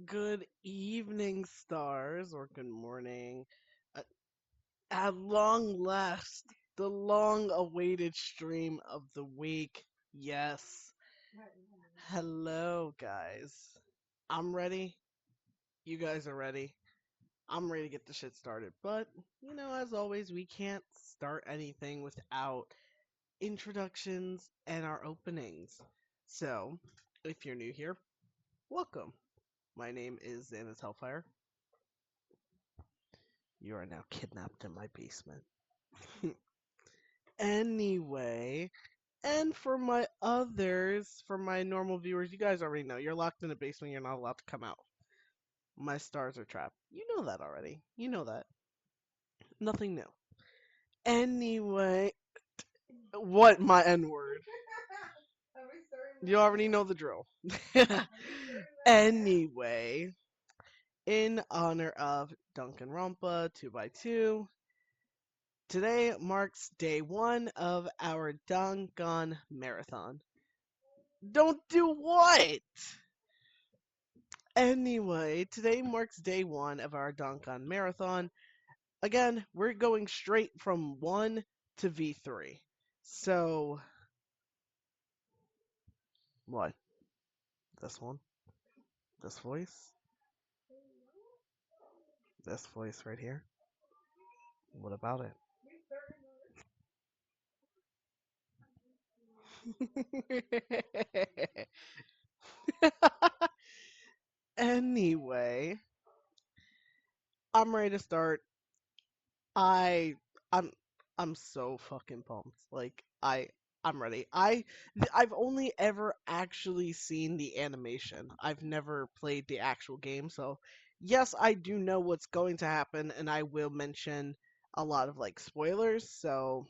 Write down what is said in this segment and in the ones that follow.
Good evening, stars, or good morning. Uh, At long last, the long awaited stream of the week. Yes. Hello, guys. I'm ready. You guys are ready. I'm ready to get the shit started. But, as always, we can't start anything without introductions and our openings. So, if you're new here, welcome. My name is zanashellfirevt. You are now kidnapped in my basement. Anyway, and for my others, for my normal viewers, you guys already know. You're locked in a basement, you're not allowed to come out. My stars are trapped. You know that already. You know that. Nothing new. Anyway, what my N word? You already know the drill. Anyway, in honor of Danganronpa 2 by 2 today marks day one of our Dangan marathon. Don't do what? Anyway, today marks day one of our Dangan marathon. Again, we're going straight from 1 to V3. So, what? This one? This voice? This voice right here? What about it? Anyway, I'm ready to start. I I'm I'm so fucking pumped. I'm ready. I've only ever actually seen the animation. I've never played the actual game, so yes, I do know what's going to happen and I will mention a lot of like spoilers, so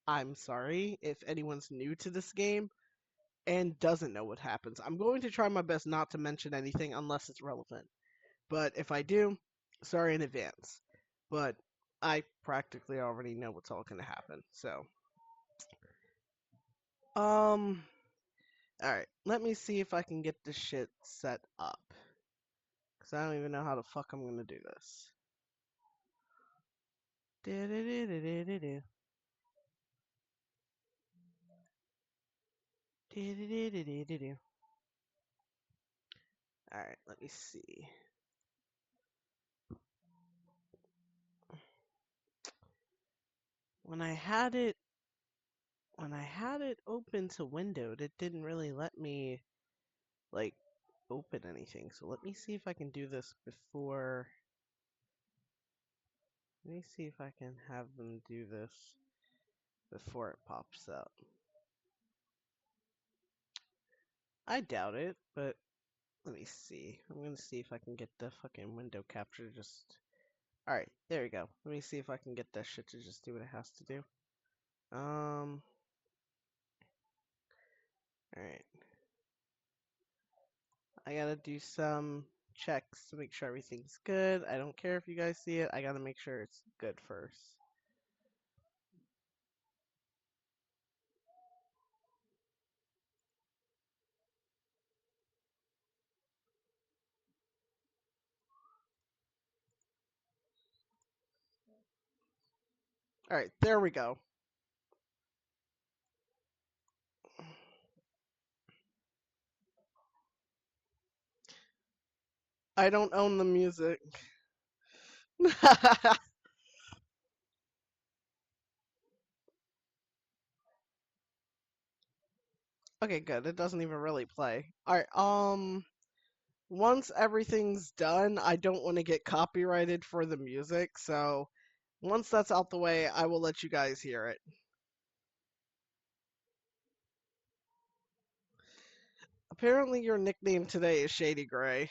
I'm sorry if anyone's new to this game and doesn't know what happens. I'm going to try my best not to mention anything unless it's relevant. But if I do, sorry in advance. But I practically already know what's all going to happen. So, um, all right. Let me see if I can get this shit set up. Cause I don't even know how the fuck I'm gonna do this. Do-do-do-do-do-do-do. Do-do-do-do-do-do. All right. Let me see. When I had it, when I had it open to windowed, it didn't really let me like open anything. So let me see if I can do this before. Let me see if I can have them do this before it pops up. I doubt it, but let me see. I'm gonna see if I can get the fucking window capture to just. Alright, there we go. Let me see if I can get that shit to just do what it has to do. Alright. I gotta do some checks to make sure everything's good. I don't care if you guys see it, I gotta make sure it's good first. Alright, there we go. I don't own the music. Okay, good. It doesn't even really play. Alright, once everything's done, I don't want to get copyrighted for the music, so once that's out the way, I will let you guys hear it. Apparently, your nickname today is Shady Gray.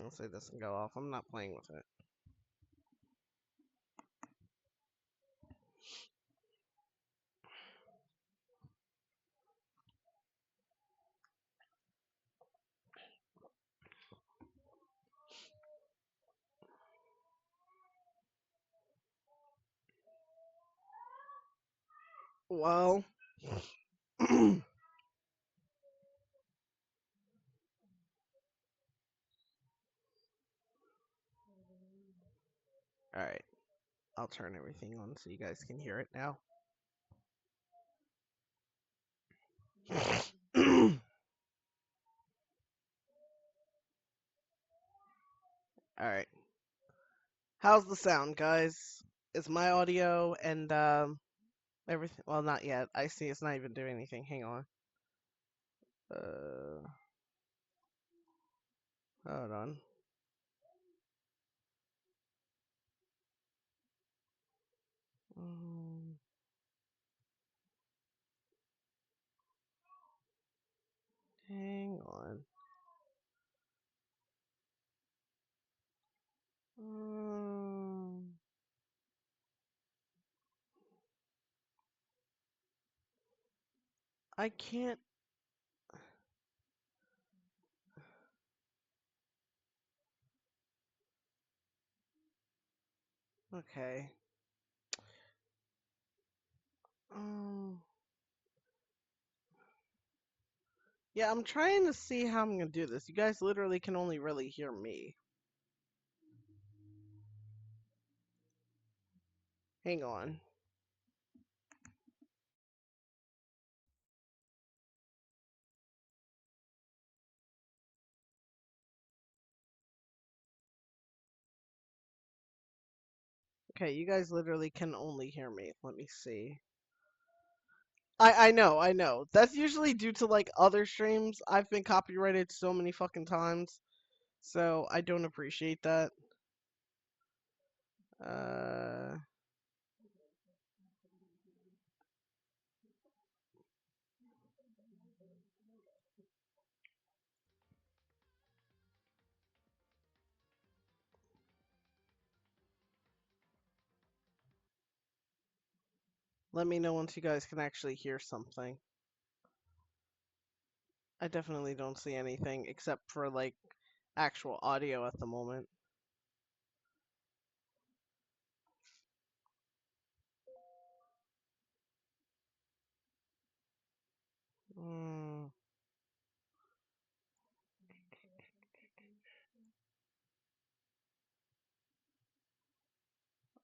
I'll say this and go off. I'm not playing with it. Well, Alright, I'll turn everything on so you guys can hear it now. Alright. How's the sound, guys? Is my audio and everything, well, not yet. I see it's not even doing anything. Hang on. Uh Hold on. Um, Hang on. Um, I can't. Okay. Um. Yeah, I'm trying to see how I'm gonna do this. You guys literally can only really hear me. Hang on. Okay, you guys literally can only hear me. Let me see. I know. That's usually due to like other streams. I've been copyrighted so many fucking times, so I don't appreciate that. Uh, Let me know once you guys can actually hear something. I definitely don't see anything except for like actual audio at the moment. Mm,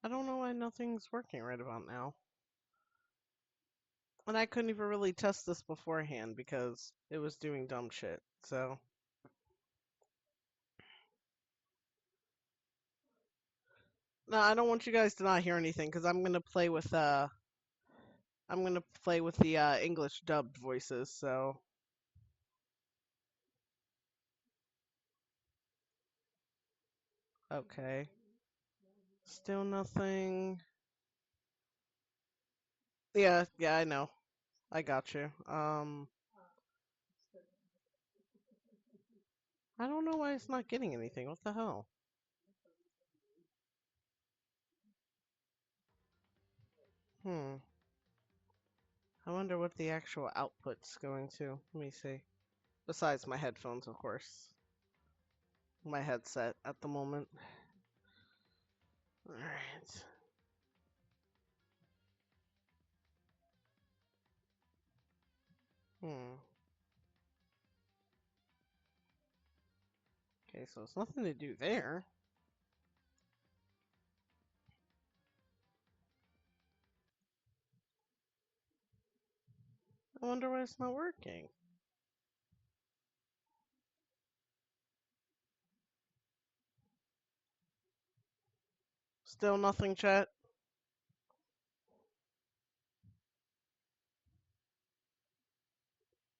I don't know why nothing's working right about now. And I couldn't even really test this beforehand because it was doing dumb shit. So, no, I don't want you guys to not hear anything because I'm gonna play with the English dubbed voices. So, okay, still nothing. Yeah, yeah, I know. I got you. I don't know why it's not getting anything. What the hell? Hmm. I wonder what the actual output's going to. Let me see. Besides my headphones, of course. My headset at the moment. Alright. Hmm. Okay, so it's nothing to do there. I wonder why it's not working. Still nothing, chat?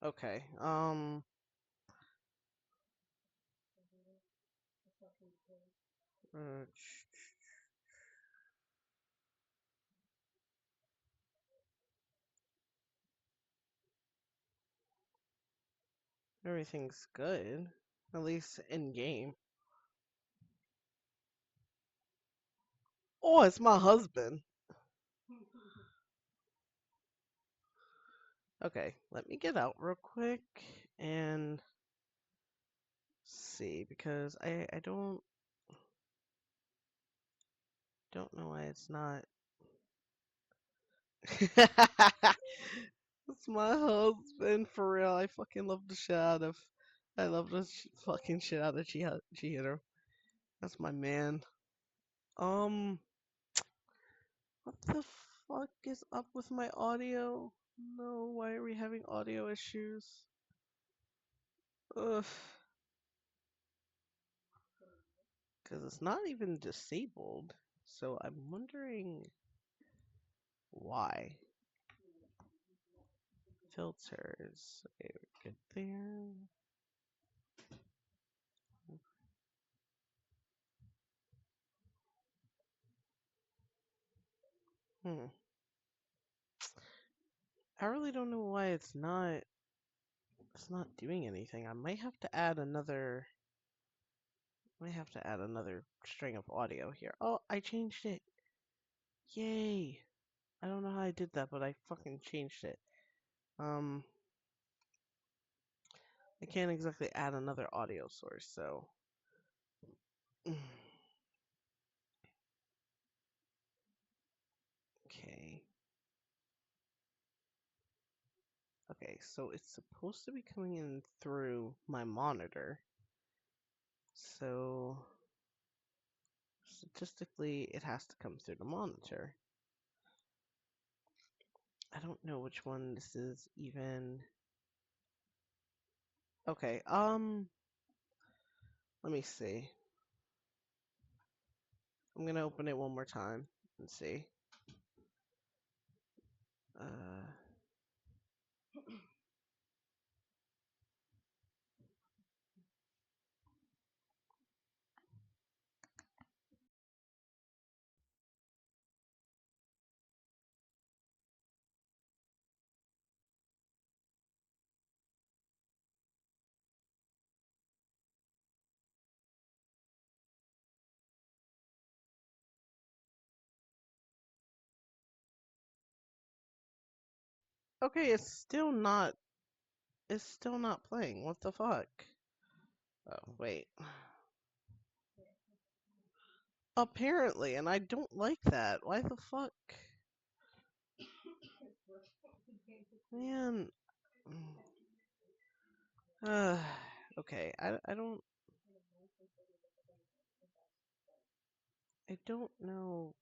Okay, uh, everything's good. At least in game. Oh, it's my husband. Okay, let me get out real quick and see because I don't know why it's not. That's my husband, for real. I fucking love the shit out of. I love the fucking shit out of Chihiro. That's my man. Um, what the fuck is up with my audio? No, why are we having audio issues? Ugh. Because it's not even disabled. So I'm wondering why. Filters. Okay, we're good there. Hmm. I really don't know why it's not doing anything. I might have to add another string of audio here. Oh, I changed it. Yay. I don't know how I did that, but I fucking changed it. I can't exactly add another audio source, so okay. Okay, so it's supposed to be coming in through my monitor. So statistically, it has to come through the monitor. I don't know which one this is even. Okay, let me see. I'm gonna open it one more time and see. Uh, okay, it's still not playing. What the fuck? Oh, wait. Apparently, and I don't like that. Why the fuck? Man. Uh, okay, I don't know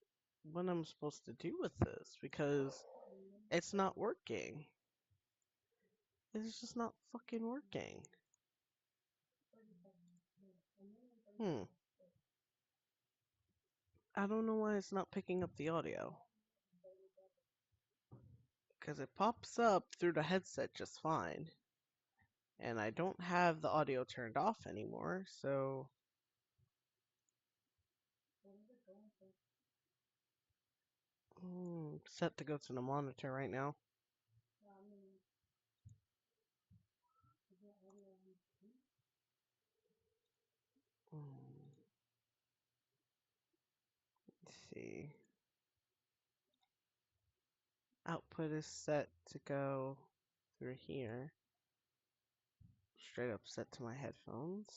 what I'm supposed to do with this because it's not working. It's just not fucking working. Hmm. I don't know why it's not picking up the audio. Because it pops up through the headset just fine. And I don't have the audio turned off anymore, so set to go to the monitor right now. Let's see. Output is set to go through here. Straight up set to my headphones.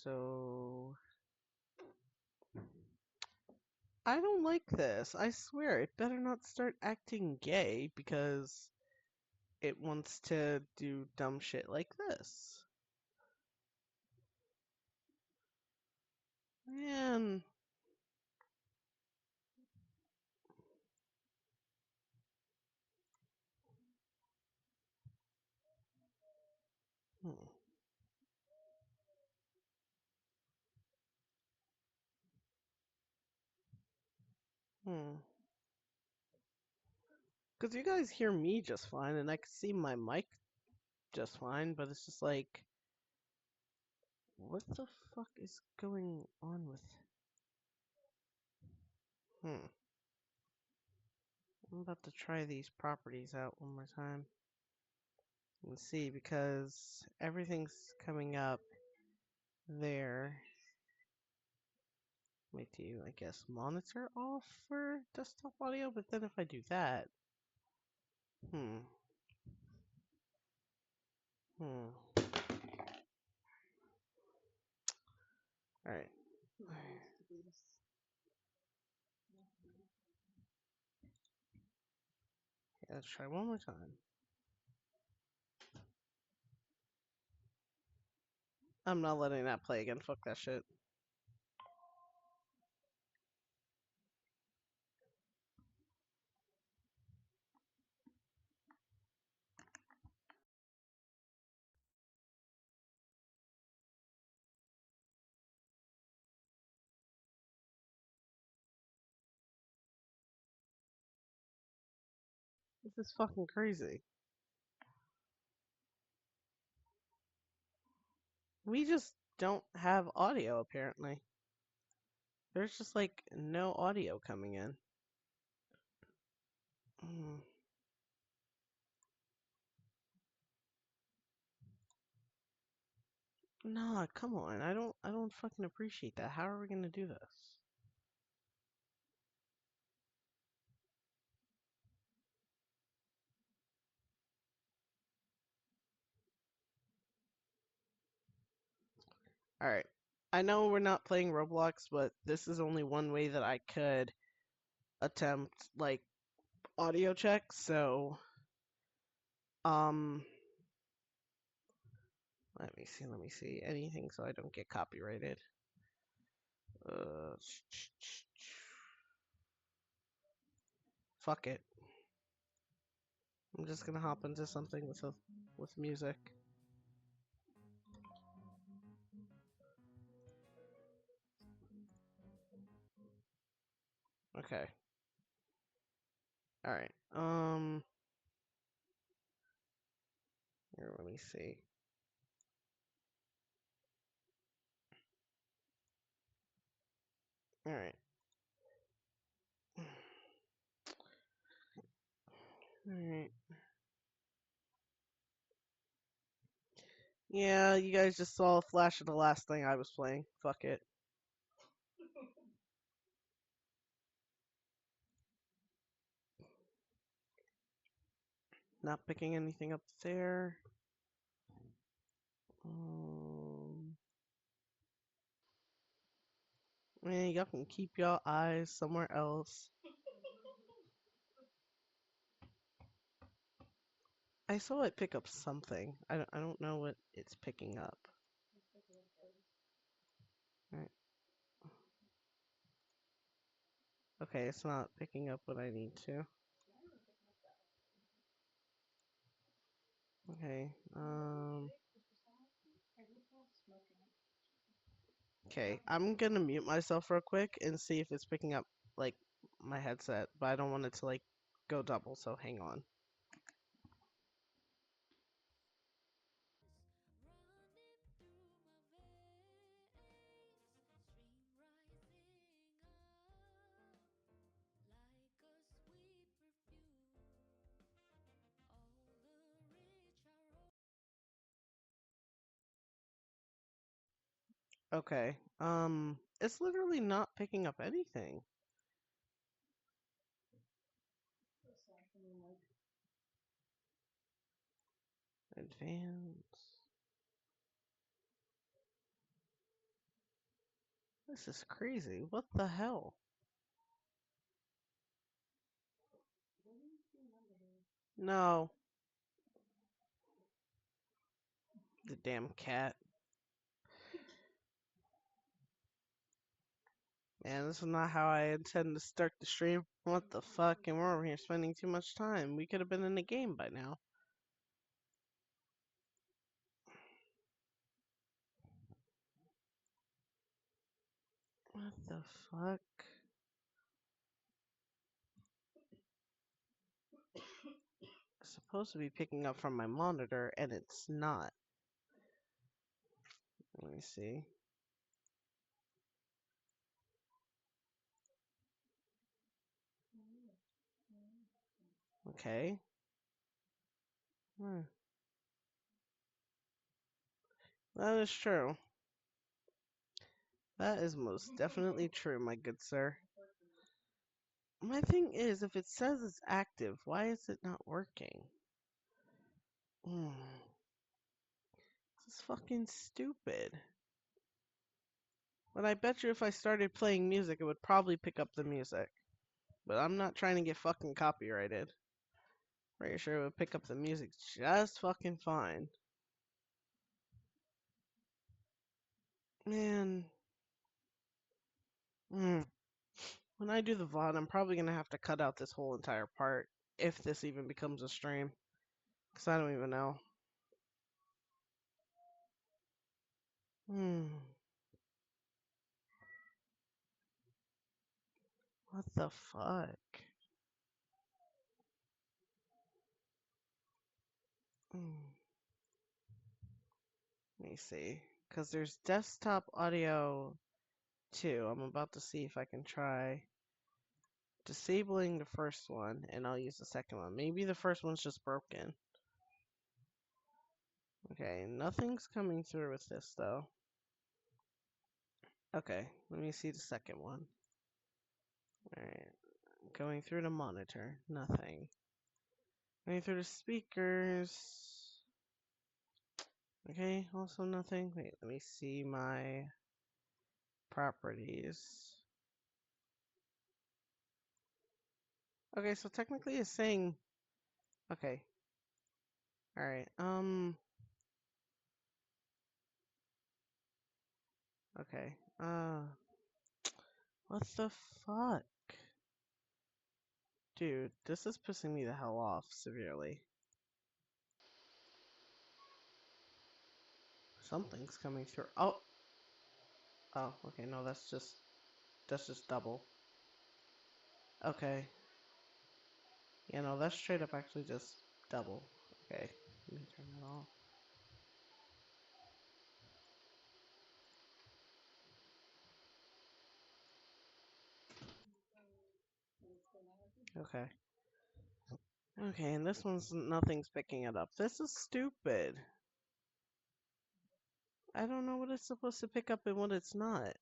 So I don't like this. I swear it better not start acting gay because it wants to do dumb shit like this. Man. Hmm. Hmm. Because you guys hear me just fine, and I can see my mic just fine, but it's just like, what the fuck is going on with? Hmm. I'm about to try these properties out one more time and see because everything's coming up there. Wait, do you, I guess, monitor off for desktop audio? But then if I do that, hmm. Alright. Let's try one more time. I'm not letting that play again. Fuck that shit. This is fucking crazy. We just don't have audio, apparently. There's just like no audio coming in. Mm. Nah, come on. I don't fucking appreciate that. How are we gonna do this? Alright. I know we're not playing Roblox, but this is only one way that I could attempt like audio checks, so um let me see. Anything so I don't get copyrighted. Uh fuck it. I'm just gonna hop into something with music. Okay. Alright. Here, let me see. Alright. Alright. Yeah, you guys just saw a flash of the last thing I was playing. Fuck it. Not picking anything up there. Man, y'all can keep y'all eyes somewhere else. I saw it pick up something. I don't know what it's picking up. Right. Okay, it's not picking up what I need to. Okay. Okay, I'm gonna mute myself real quick and see if it's picking up like my headset, but I don't want it to like go double, so hang on. Okay. It's literally not picking up anything. Advance. This is crazy. What the hell? No. The damn cat. Man, this is not how I intend to start the stream. What the fuck? And we're over here spending too much time. We could have been in the game by now. What the fuck? It's supposed to be picking up from my monitor, and it's not. Let me see. Okay. That is true. That is most definitely true, my good sir. My thing is, if it says it's active, why is it not working? This is fucking stupid. But I bet you if I started playing music, it would probably pick up the music. But I'm not trying to get fucking copyrighted. Pretty sure it would pick up the music just fucking fine. Man. When I do the VOD, I'm probably gonna have to cut out this whole entire part if this even becomes a stream. Because I don't even know. What the fuck? Let me see. Because there's desktop audio too. I'm about to see if I can try disabling the first one, and I'll use the second one. Maybe the first one's just broken. Okay, nothing's coming through with this though. Okay, let me see the second one. Alright, going through the monitor, nothing. Going through the speakers. Okay, also nothing. Wait, let me see my properties. Okay, so technically it's saying, okay. Alright, okay. What the fuck? Dude, this is pissing me the hell off severely. Something's coming through. Oh! Oh, okay, no, that's just double. Okay. Yeah, no, that's straight up actually just double. Okay, let me turn that off. Okay. Okay, and this one's nothing's picking it up. This is stupid. I don't know what it's supposed to pick up and what it's not.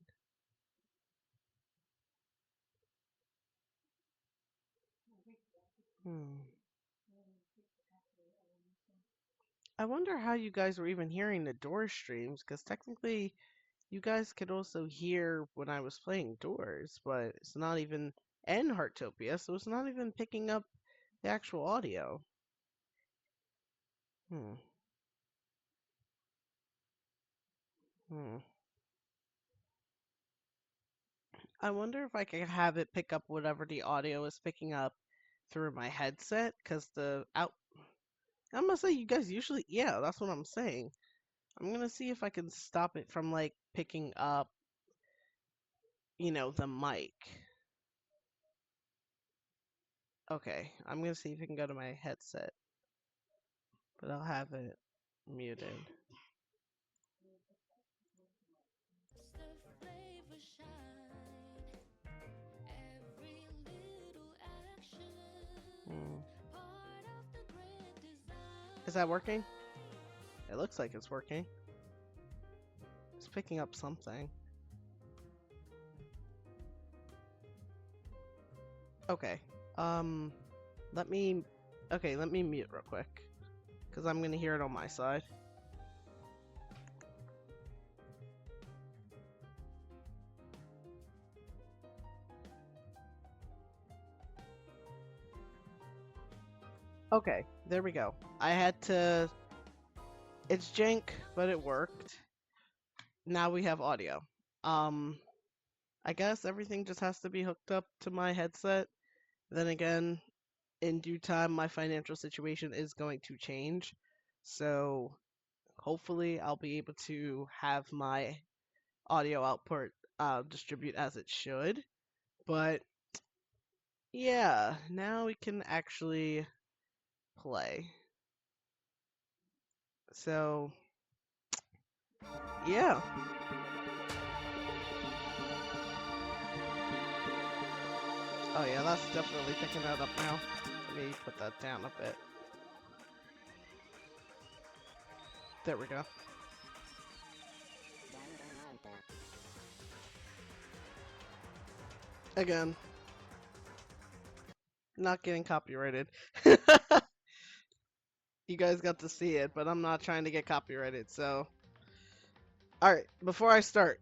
I wonder how you guys were even hearing the Doors streams, because technically you guys could also hear when I was playing Doors, but it's not even, and Heartopia, so it's not even picking up the actual audio. Hmm. I wonder if I could have it pick up whatever the audio is picking up through my headset, because I'm gonna say you guys usually, yeah, that's what I'm saying. I'm gonna see if I can stop it from like picking up, the mic. Okay, I'm gonna see if I can go to my headset, but I'll have it muted. Is that working? It looks like it's working. It's picking up something. Okay. Let me mute real quick, because I'm gonna hear it on my side. Okay, there we go. It's jank, but it worked. Now we have audio. I guess everything just has to be hooked up to my headset. Then again, in due time, my financial situation is going to change. So hopefully I'll be able to have my audio output distribute as it should. But yeah, now we can actually play. So yeah. Oh yeah, that's definitely picking that up now. Let me put that down a bit. There we go. Again, not getting copyrighted. You guys got to see it, but I'm not trying to get copyrighted, so. Alright, before I start,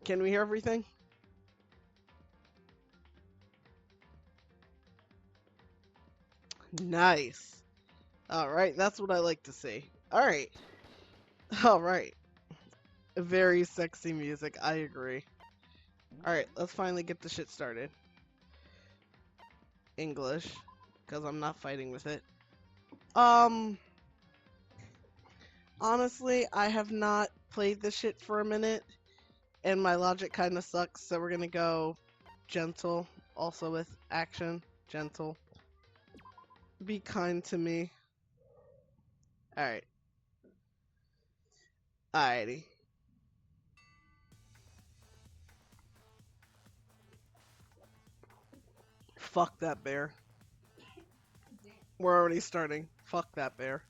can we hear everything? Nice. Alright, that's what I like to see. Alright. Alright. Very sexy music, I agree. Alright, let's finally get the shit started. English, because I'm not fighting with it. Honestly, I have not played this shit for a minute, and my logic kind of sucks, so we're gonna go gentle, also with action, gentle. Be kind to me. Alright. Alrighty. Fuck that bear. We're already starting. Fuck that bear.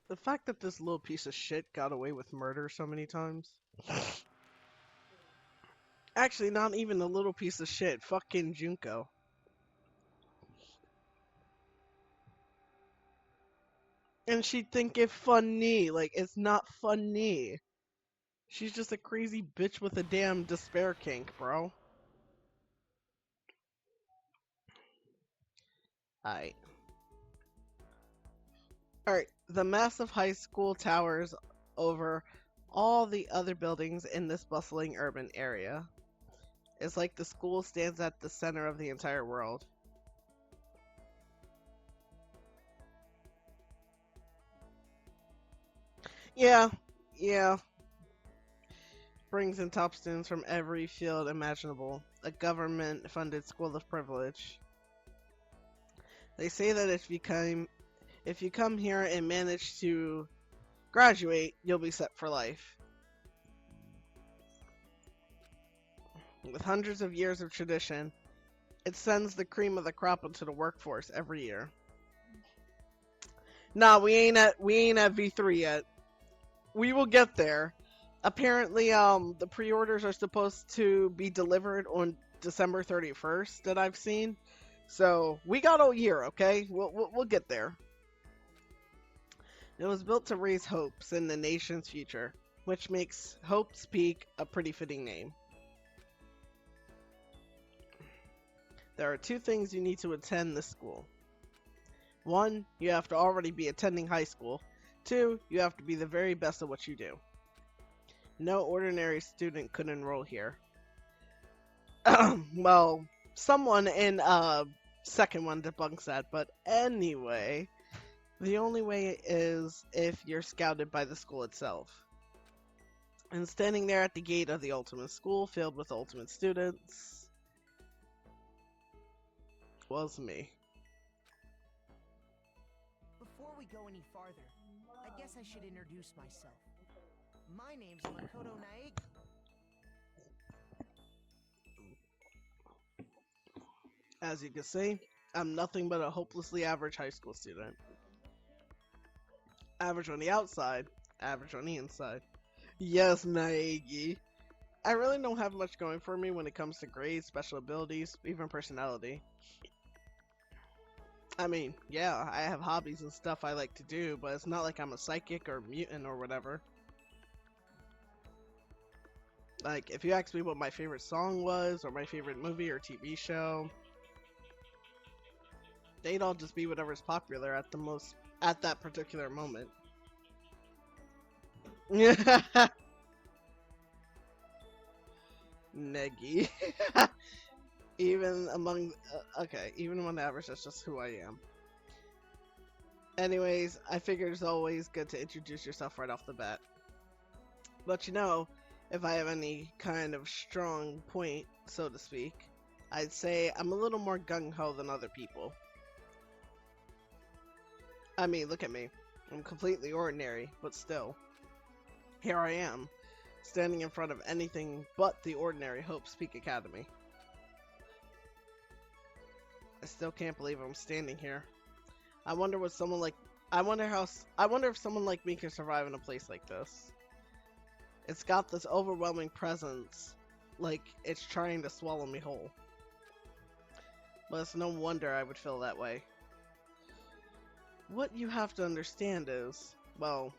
The fact that this little piece of shit got away with murder so many times. Actually, not even a little piece of shit. Fucking Junko. And she'd think it funny. Like, it's not funny. She's just a crazy bitch with a damn despair kink, bro. Alright. Alright, the massive high school towers over all the other buildings in this bustling urban area. It's like the school stands at the center of the entire world. Yeah, yeah. Brings in top students from every field imaginable. A government-funded school of privilege. They say that if you come here and manage to graduate, you'll be set for life. With hundreds of years of tradition, it sends the cream of the crop into the workforce every year. Nah, we ain't at V3 yet. We will get there. Apparently, the pre-orders are supposed to be delivered on December 31st that I've seen. So we got a year, okay? We'll get there. It was built to raise hopes in the nation's future, which makes Hope's Peak a pretty fitting name. There are two things you need to attend this school. One, you have to already be attending high school. Two, you have to be the very best at what you do. No ordinary student could enroll here. Well, someone in second one debunks that, but anyway, the only way is if you're scouted by the school itself. And standing there at the gate of the ultimate school filled with ultimate students was me. Before we go any farther, I guess I should introduce myself. My name's Makoto Naegi. As you can see, I'm nothing but a hopelessly average high school student. Average on the outside, average on the inside. Yes, Naegi. I really don't have much going for me when it comes to grades, special abilities, even personality. I mean, yeah, I have hobbies and stuff I like to do, but it's not like I'm a psychic or mutant or whatever. Like, if you ask me what my favorite song was, or my favorite movie or TV show, they'd all just be whatever's popular at that particular moment. Neggy. Even among even among the average, that's just who I am. Anyways, I figured it's always good to introduce yourself right off the bat. But you know, if I have any kind of strong point, so to speak, I'd say I'm a little more gung-ho than other people. I mean, look at me. I'm completely ordinary, but still, here I am, standing in front of anything but the ordinary Hope's Peak Academy. I still can't believe I'm standing here. I wonder what someone like I wonder if someone like me could survive in a place like this. It's got this overwhelming presence, like it's trying to swallow me whole. But it's no wonder I would feel that way. What you have to understand is, well,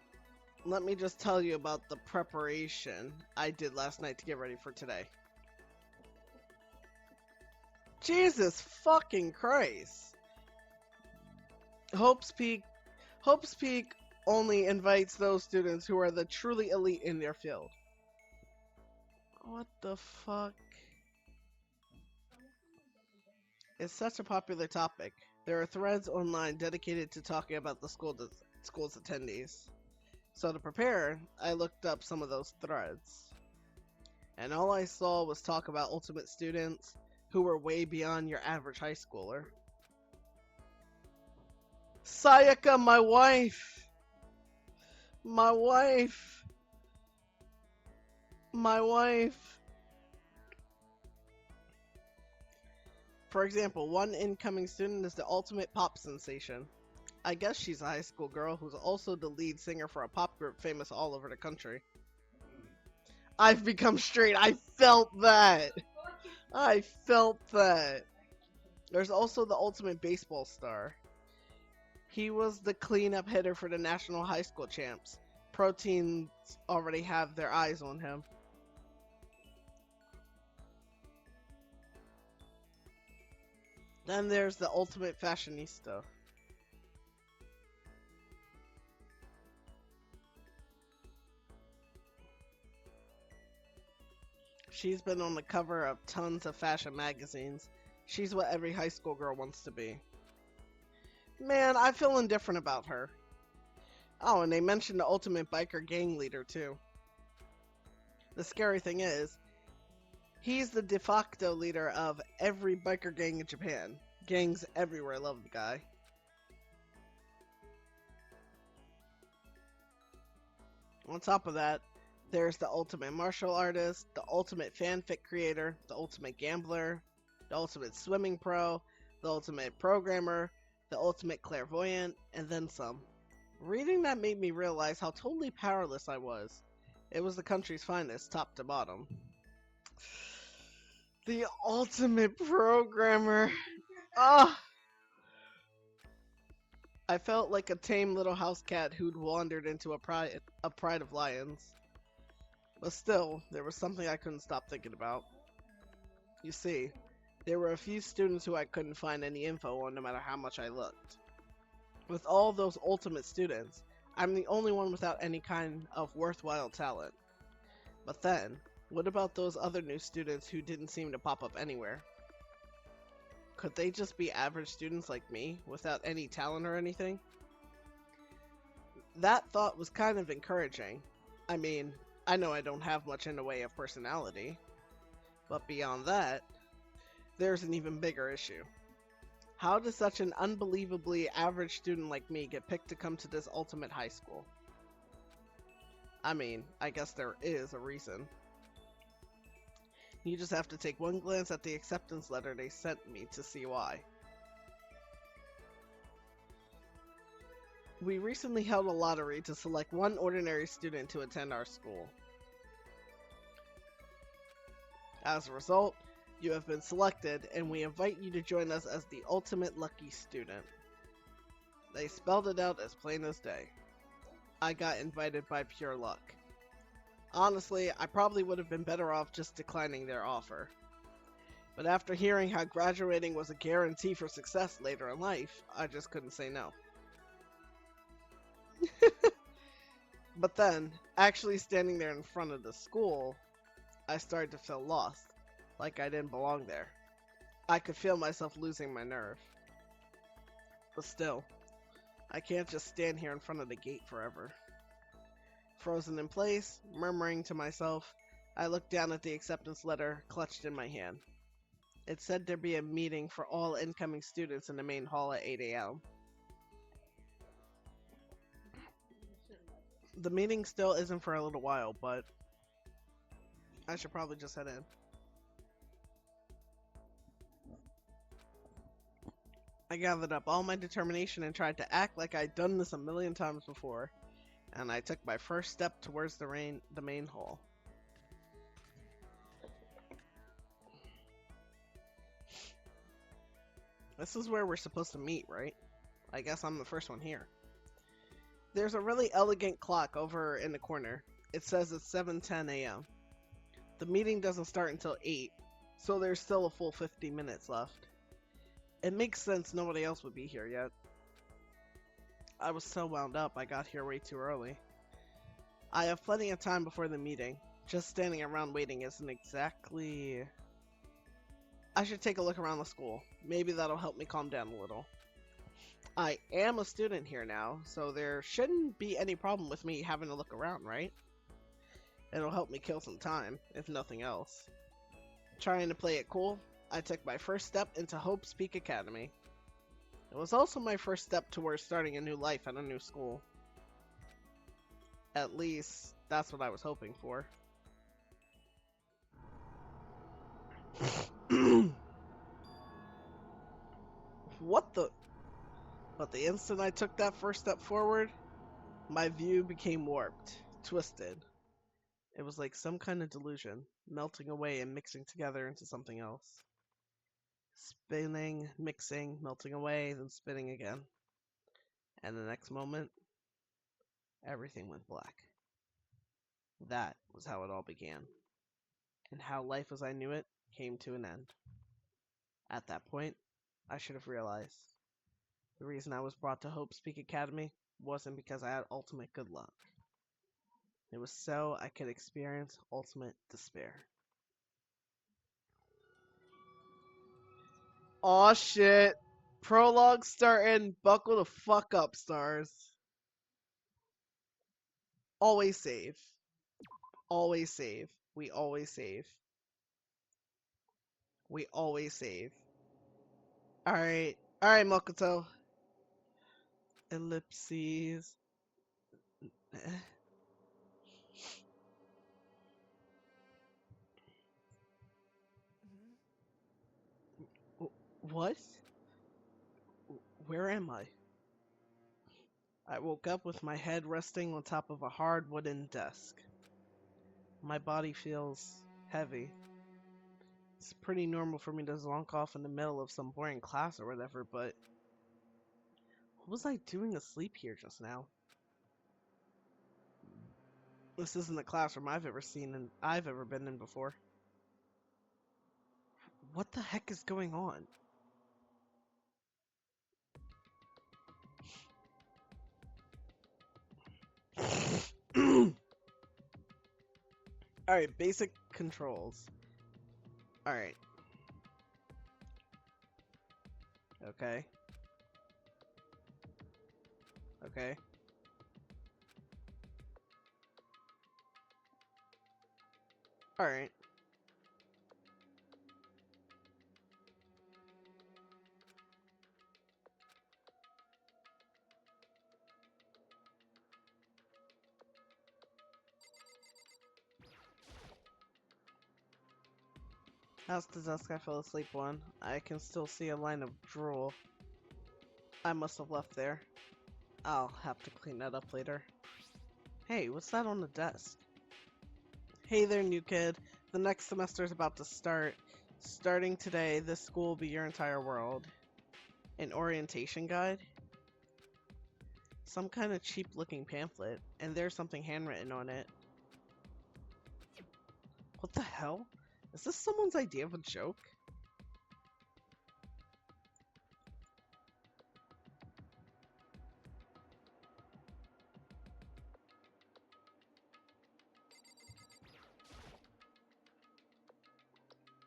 let me just tell you about the preparation I did last night to get ready for today. Jesus fucking Christ. Hope's Peak Hope's Peak only invites those students who are the truly elite in their field. What the fuck? It's such a popular topic. There are threads online dedicated to talking about the school's attendees. So to prepare, I looked up some of those threads. And all I saw was talk about ultimate students who were way beyond your average high schooler. Sayaka, my wife! My wife! My wife! For example, one incoming student is the ultimate pop sensation. I guess she's a high school girl who's also the lead singer for a pop group famous all over the country. I've become straight. I felt that. I felt that. There's also the ultimate baseball star. He was the cleanup hitter for the national high school champs. Pro teams already have their eyes on him. Then there's the ultimate fashionista. She's been on the cover of tons of fashion magazines. She's what every high school girl wants to be. Man, I feel indifferent about her. Oh, and they mentioned the ultimate biker gang leader, too. The scary thing is, he's the de facto leader of every biker gang in Japan. Gangs everywhere love the guy. On top of that, there's the ultimate martial artist, the ultimate fanfic creator, the ultimate gambler, the ultimate swimming pro, the ultimate programmer, the ultimate clairvoyant, and then some. Reading that made me realize how totally powerless I was. It was the country's finest, top to bottom. The ultimate programmer. Ah! I felt like a tame little house cat who'd wandered into a pride of lions. But still, there was something I couldn't stop thinking about. You see, there were a few students who I couldn't find any info on no matter how much I looked. With all those ultimate students, I'm the only one without any kind of worthwhile talent. But then, what about those other new students who didn't seem to pop up anywhere? Could they just be average students like me, without any talent or anything? That thought was kind of encouraging. I mean, I know I don't have much in the way of personality. But beyond that, there's an even bigger issue. How does such an unbelievably average student like me get picked to come to this ultimate high school? I mean, I guess there is a reason. You just have to take one glance at the acceptance letter they sent me to see why. We recently held a lottery to select one ordinary student to attend our school. As a result, you have been selected, and we invite you to join us as the ultimate lucky student. They spelled it out as plain as day. I got invited by pure luck. Honestly, I probably would have been better off just declining their offer. But after hearing how graduating was a guarantee for success later in life, I just couldn't say no. But then, actually standing there in front of the school, I started to feel lost, like I didn't belong there. I could feel myself losing my nerve. But still, I can't just stand here in front of the gate forever. Frozen in place, murmuring to myself, I looked down at the acceptance letter clutched in my hand. It said there'd be a meeting for all incoming students in the main hall at 8 a.m. The meeting still isn't for a little while, but I should probably just head in. I gathered up all my determination and tried to act like I'd done this a million times before, and I took my first step towards the main hall. This is where we're supposed to meet, right? I guess I'm the first one here. There's a really elegant clock over in the corner. It says it's 7:10 a.m. The meeting doesn't start until 8, so there's still a full 50 minutes left. It makes sense nobody else would be here yet. I was so wound up I got here way too early. I have plenty of time before the meeting. Just standing around waiting isn't exactly... I should take a look around the school. Maybe that'll help me calm down a little. I am a student here now, so there shouldn't be any problem with me having to look around, right? It'll help me kill some time, if nothing else. Trying to play it cool, I took my first step into Hope's Peak Academy. It was also my first step towards starting a new life at a new school. At least, that's what I was hoping for. What the... But the instant I took that first step forward, my view became warped, twisted. It was like some kind of delusion, melting away and mixing together into something else. Spinning, mixing, melting away, then spinning again. And the next moment, everything went black. That was how it all began. And how life as I knew it came to an end. At that point, I should have realized the reason I was brought to Hope's Peak Academy wasn't because I had ultimate good luck. It was so I could experience ultimate despair. Aw shit. Prologue starting. Buckle the fuck up, stars. Always save. Always save. We always save. We always save. Alright. Alright, Mokoto. Ellipses. What? Where am I? I woke up with my head resting on top of a hard wooden desk. My body feels heavy. It's pretty normal for me to zonk off in the middle of some boring class or whatever, but what was I doing asleep here just now? This isn't the classroom I've ever seen and I've ever been in before. What the heck is going on? Alright, basic controls. Alright. Okay. Okay. Alright. How's the desk I fell asleep on? I can still see a line of drool. I must have left there. I'll have to clean that up later. Hey, what's that on the desk? Hey there, new kid. The next semester is about to start. Starting today, this school will be your entire world. An orientation guide? Some kind of cheap looking pamphlet, and there's something handwritten on it. What the hell? Is this someone's idea of a joke?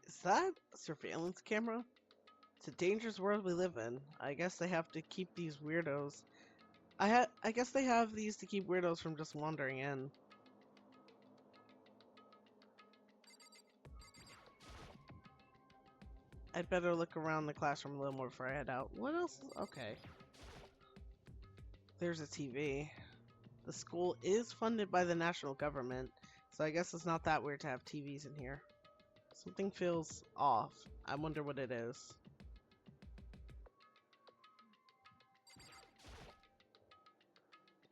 Is that a surveillance camera? It's a dangerous world we live in. I guess they have to keep these weirdos. I guess they have these to keep weirdos from just wandering in. I'd better look around the classroom a little more before I head out. What else? Okay. There's a TV. The school is funded by the national government, so I guess it's not that weird to have TVs in here. Something feels off. I wonder what it is.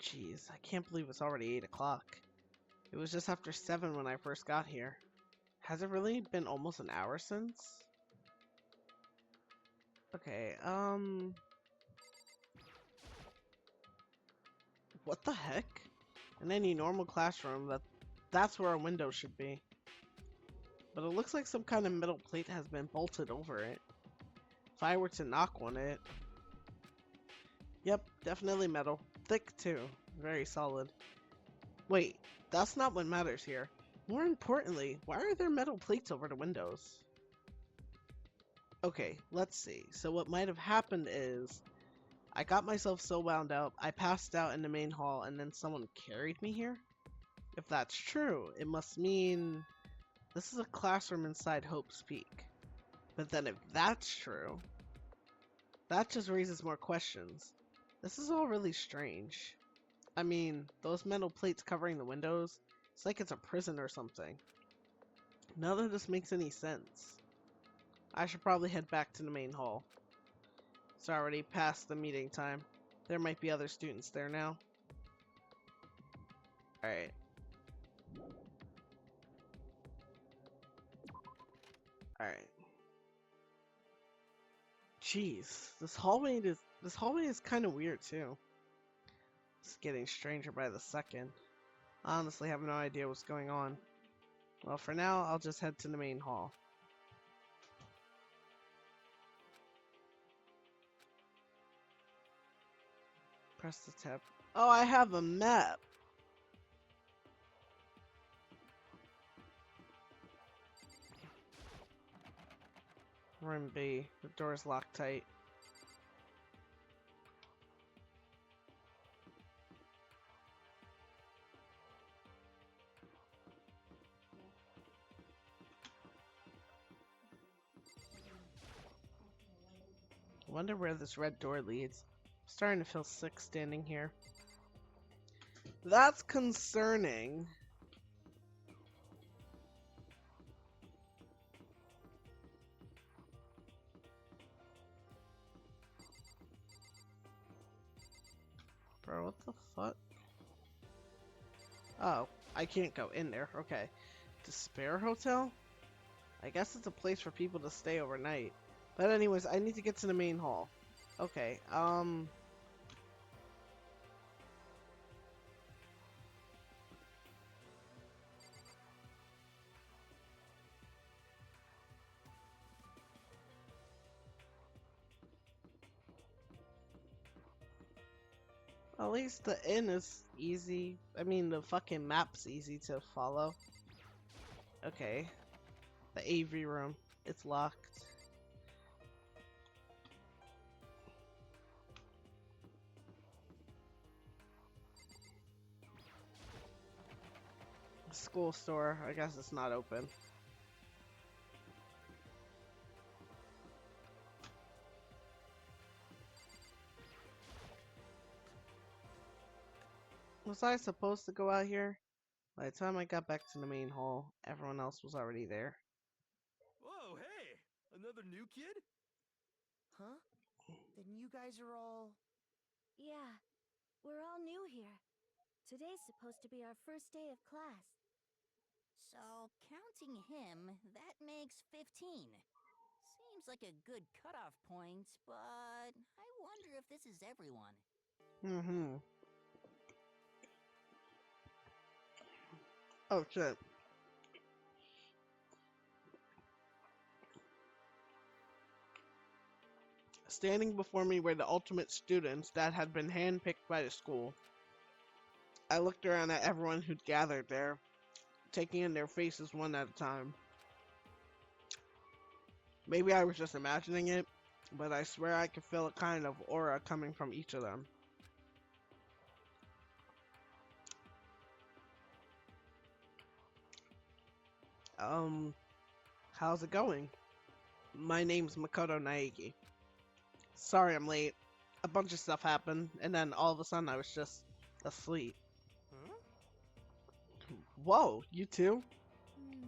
Jeez, I can't believe it's already 8 o'clock. It was just after 7 when I first got here. Has it really been almost an hour since? Okay, what the heck? In any normal classroom, that's where a window should be. But it looks like some kind of metal plate has been bolted over it. If I were to knock on it... Yep, definitely metal. Thick too. Very solid. Wait, that's not what matters here. More importantly, why are there metal plates over the windows? Okay, let's see. So what might have happened is I got myself so wound up, I passed out in the main hall and then someone carried me here? If that's true, it must mean this is a classroom inside Hope's Peak. But then if that's true, that just raises more questions. This is all really strange. I mean, those metal plates covering the windows, it's like it's a prison or something. None of this makes any sense. I should probably head back to the main hall. It's already past the meeting time. There might be other students there now. Alright. Alright. Jeez, this hallway is kind of weird too. It's getting stranger by the second. I honestly have no idea what's going on. Well, for now, I'll just head to the main hall. Press the tab. Oh, I have a map! Room B. The door's locked tight. Wonder where this red door leads. I'm starting to feel sick standing here. That's concerning. Bro, what the fuck? Oh, I can't go in there. Okay. Despair Hotel? I guess it's a place for people to stay overnight. But anyways, I need to get to the main hall. Okay, at least the inn is easy. I mean, the fucking map's easy to follow. Okay. The AV room. It's locked. School store. I guess it's not open. Was I supposed to go out here? By the time I got back to the main hall, everyone else was already there. Whoa, hey! Another new kid? Huh? Then you guys are all... Yeah, we're all new here. Today's supposed to be our first day of class. So, counting him, that makes 15. Seems like a good cutoff point, but I wonder if this is everyone. Mm-hmm. Oh shit. Standing before me were the ultimate students that had been handpicked by the school. I looked around at everyone who'd gathered there, taking in their faces one at a time. Maybe I was just imagining it, but I swear I could feel a kind of aura coming from each of them. How's it going? My name's Makoto Naegi. Sorry I'm late. A bunch of stuff happened, and then all of a sudden I was just asleep. Whoa, you too? Hmm.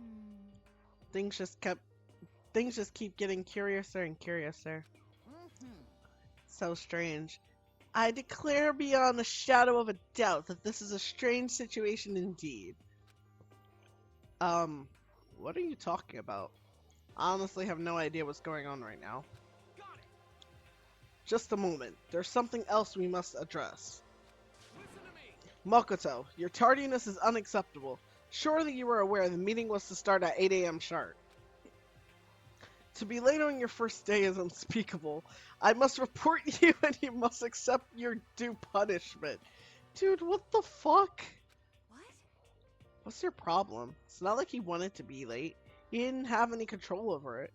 Things just keep getting curiouser and curiouser. Mm-hmm. So strange. I declare beyond a shadow of a doubt that this is a strange situation indeed. What are you talking about? I honestly have no idea what's going on right now. Got it. Just a moment. There's something else we must address. Listen to me. Makoto, your tardiness is unacceptable. Surely you were aware the meeting was to start at 8 a.m. sharp. To be late on your first day is unspeakable. I must report you and you must accept your due punishment. Dude, what the fuck? What? What's your problem? It's not like he wanted to be late. He didn't have any control over it.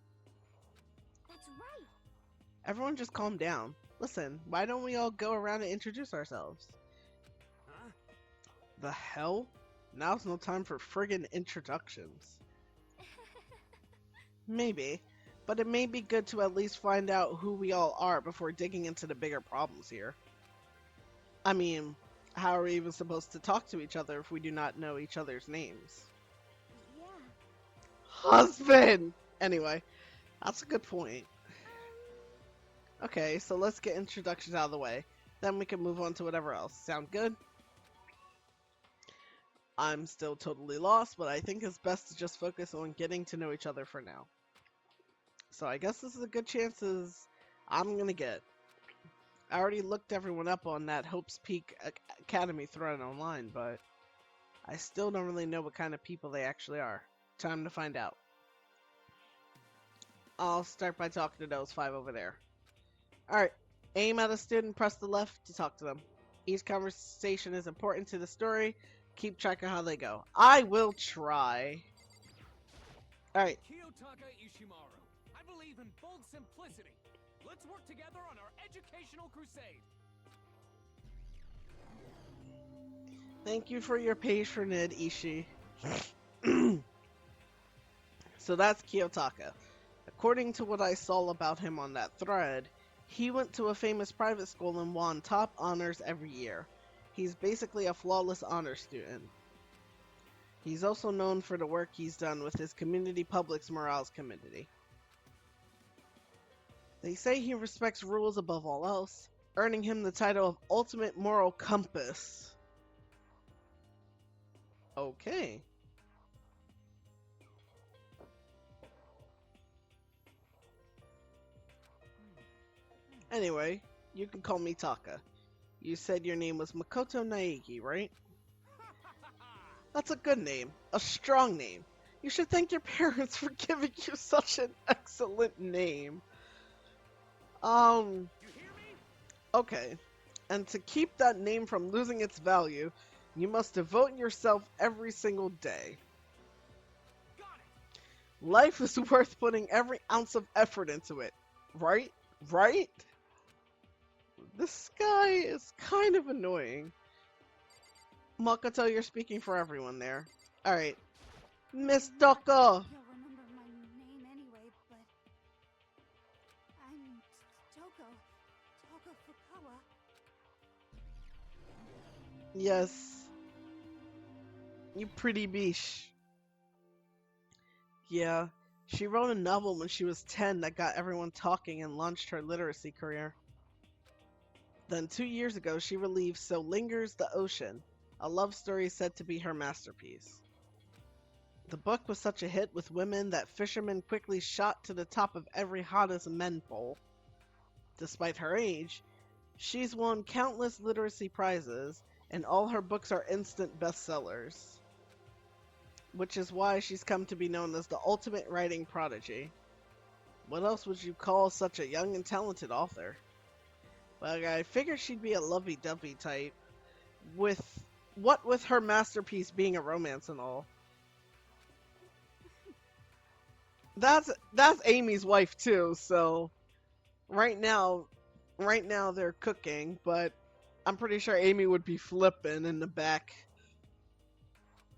That's right. Everyone just calm down. Listen, why don't we all go around and introduce ourselves? Huh? The hell? Now's no time for friggin' introductions. Maybe, but it may be good to at least find out who we all are before digging into the bigger problems here. I mean, how are we even supposed to talk to each other if we do not know each other's names? Yeah. Husband! Anyway, that's a good point. Okay, so let's get introductions out of the way. Then we can move on to whatever else. Sound good? I'm still totally lost, but I think it's best to just focus on getting to know each other for now. So I guess this is a good chances I'm gonna get. I already looked everyone up on that Hope's Peak Academy thread online, but I still don't really know what kind of people they actually are. Time to find out. I'll start by talking to those 5 over there. Alright, aim at a student, press the left to talk to them. Each conversation is important to the story. Keep track of how they go. I will try. Alright, Kiyotaka Ishimaru. I believe in bold simplicity. Let's work together on our educational crusade. thank you for your patronage, Ishii. So that's Kiyotaka. According to what I saw about him on that thread, he went to a famous private school and won top honors every year. He's basically a flawless honor student. He's also known for the work he's done with his community public's morals committee. They say he respects rules above all else, earning him the title of Ultimate Moral Compass. Okay. Anyway, you can call me Taka. You said your name was Makoto Naegi, right? That's a good name. A strong name. You should thank your parents for giving you such an excellent name. You hear me? Okay. And to keep that name from losing its value, you must devote yourself every single day. Got it. Life is worth putting every ounce of effort into it. Right? Right? This guy is kind of annoying. Makoto, you're speaking for everyone there. Alright. Miss Doko! He'll remember my name anyway, but I'm Toko Fukawa. Yes. You pretty biche. Yeah. She wrote a novel when she was 10 that got everyone talking and launched her literacy career. Then 2 years ago, she released So Lingers the Ocean, a love story said to be her masterpiece. The book was such a hit with women that fishermen quickly shot to the top of every hottest men poll. Despite her age, she's won countless literacy prizes, and all her books are instant bestsellers. Which is why she's come to be known as the ultimate writing prodigy. What else would you call such a young and talented author? But I figured she'd be a lovey-dovey type, with her masterpiece being a romance and all. That's Amy's wife too, so right now they're cooking, but I'm pretty sure Amy would be flipping in the back.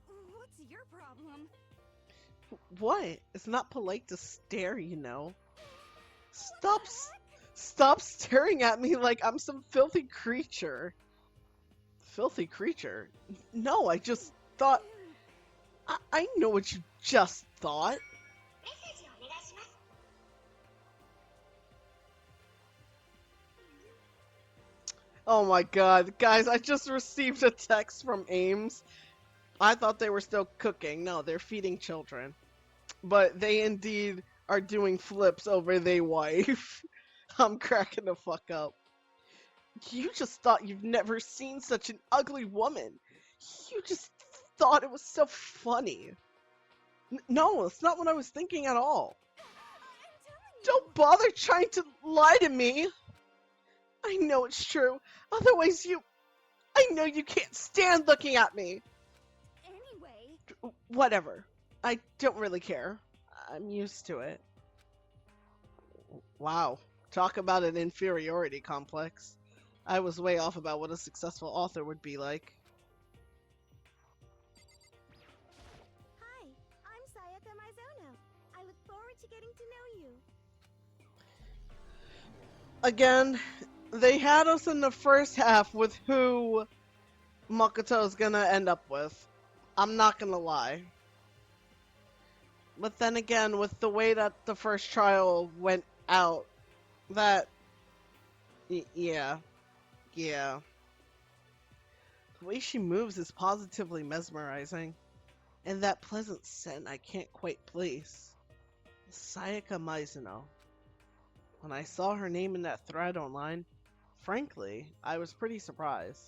What's your problem? What? It's not polite to stare, you know. Stop staring at me like I'm some filthy creature. Filthy creature? No, I just thought I know what you just thought. Oh my god, guys, I just received a text from Ames. I thought they were still cooking. No, they're feeding children. But they indeed are doing flips over their wife. I'm cracking the fuck up. You just thought you've never seen such an ugly woman. You just thought it was so funny. No, it's not what I was thinking at all. Don't bother trying to lie to me. I know it's true. Otherwise I know you can't stand looking at me. Anyway. Whatever. I don't really care. I'm used to it. Wow. Talk about an inferiority complex. I was way off about what a successful author would be like. Hi, I'm Sayaka Mizono. I look forward to getting to know you. Again, they had us in the first half with who Makoto's gonna end up with. I'm not gonna lie. But then again, with the way that the first trial went out, that... yeah. The way she moves is positively mesmerizing. And that pleasant scent I can't quite place. Sayaka Mizuno. When I saw her name in that thread online, frankly, I was pretty surprised.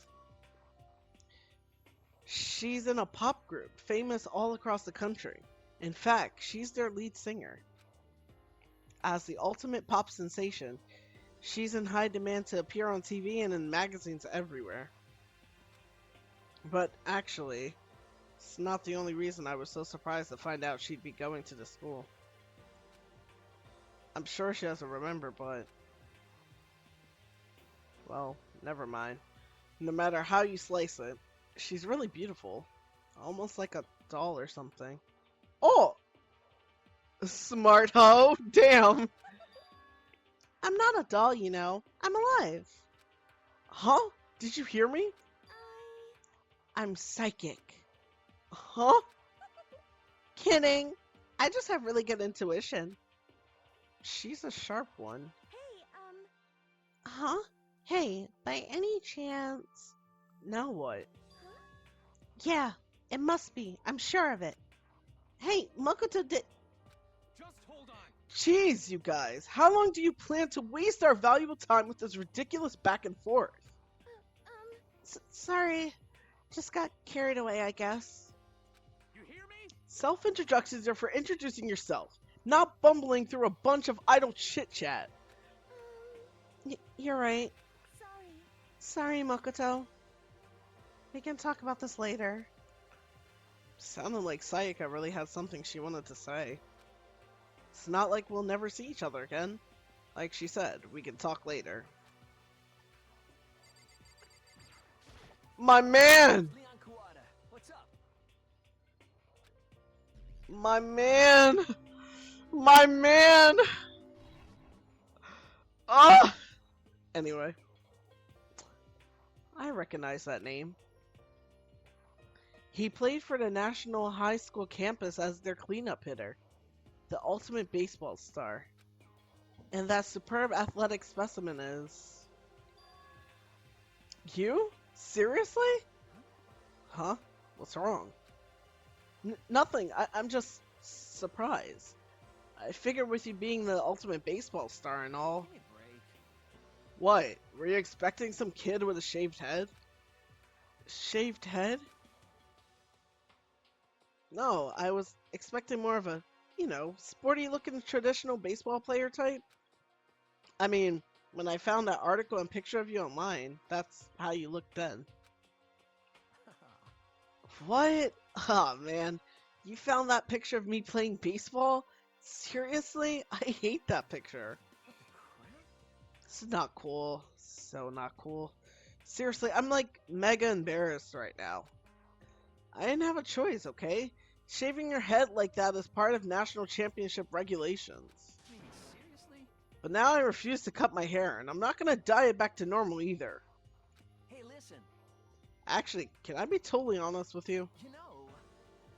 She's in a pop group, famous all across the country. In fact, she's their lead singer. As the ultimate pop sensation, she's in high demand to appear on TV and in magazines everywhere. But actually, it's not the only reason I was so surprised to find out she'd be going to the school. I'm sure she doesn't remember, but... well, never mind. No matter how you slice it, she's really beautiful. Almost like a doll or something. Oh! Smart hoe! Damn! I'm not a doll, you know. I'm alive. Huh? Did you hear me? I'm psychic. Huh? Kidding. I just have really good intuition. She's a sharp one. Hey, Huh? Hey, by any chance... now what? Huh? Yeah, it must be. I'm sure of it. Hey, Makoto did... Just hold on. Jeez, you guys. How long do you plan to waste our valuable time with this ridiculous back and forth? Sorry. Just got carried away, I guess. You hear me? Self-introductions are for introducing yourself, not bumbling through a bunch of idle chit-chat. You're right. Sorry. Sorry, Makoto. We can talk about this later. Sounded like Sayaka really had something she wanted to say. It's not like we'll never see each other again. Like she said, we can talk later. My man! Leon Kawada, what's up? My man! My man! Ah! Anyway. I recognize that name. He played for the National High School campus as their cleanup hitter, the ultimate baseball star. And that superb athletic specimen is... you? Seriously? Huh? What's wrong? Nothing. I'm just surprised. I figured with you being the ultimate baseball star and all... Give me a break. What? Were you expecting some kid with a shaved head? Shaved head? No, I was expecting more of a, you know, sporty looking traditional baseball player type. I mean, when I found that article and picture of you online, that's how you looked then. What? Oh man, you found that picture of me playing baseball? Seriously? I hate that picture. It's not cool. So not cool. Seriously, I'm like mega embarrassed right now. I didn't have a choice, okay? Shaving your head like that is part of national championship regulations. I mean, seriously? But now I refuse to cut my hair, and I'm not gonna dye it back to normal either. Hey, listen. Actually, can I be totally honest with you? You know,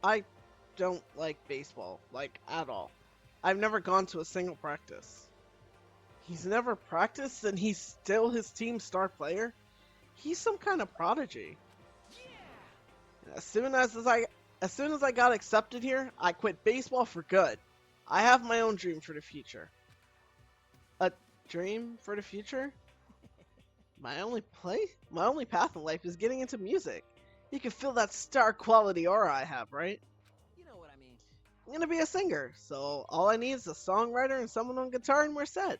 I don't like baseball, like, at all. I've never gone to a single practice. He's never practiced and he's still his team's star player? He's some kind of prodigy. As soon as I got accepted here, I quit baseball for good. I have my own dream for the future. A dream for the future? My only path in life is getting into music. You can feel that star quality aura I have, right? You know what I mean. I'm gonna be a singer, so all I need is a songwriter and someone on guitar and we're set.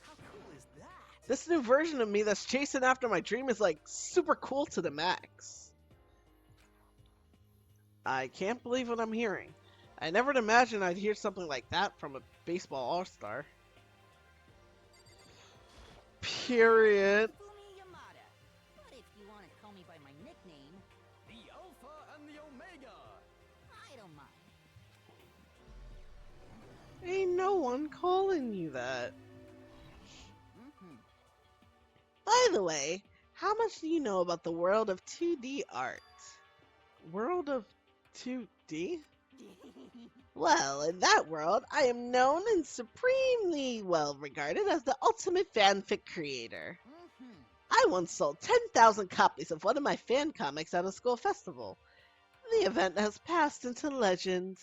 How cool is that? This new version of me that's chasing after my dream is like super cool to the max. I can't believe what I'm hearing. I never imagined I'd hear something like that from a baseball all-star. Period. Fumi Yamada. But if you want to call me by my nickname, The Alpha and the Omega. I don't mind. Ain't no one calling you that. Mm-hmm. By the way, how much do you know about the world of 2D art? World of 2D? Well, in that world, I am known and supremely well regarded as the ultimate fanfic creator. Mm-hmm. I once sold 10,000 copies of one of my fan comics at a school festival. The event has passed into legend.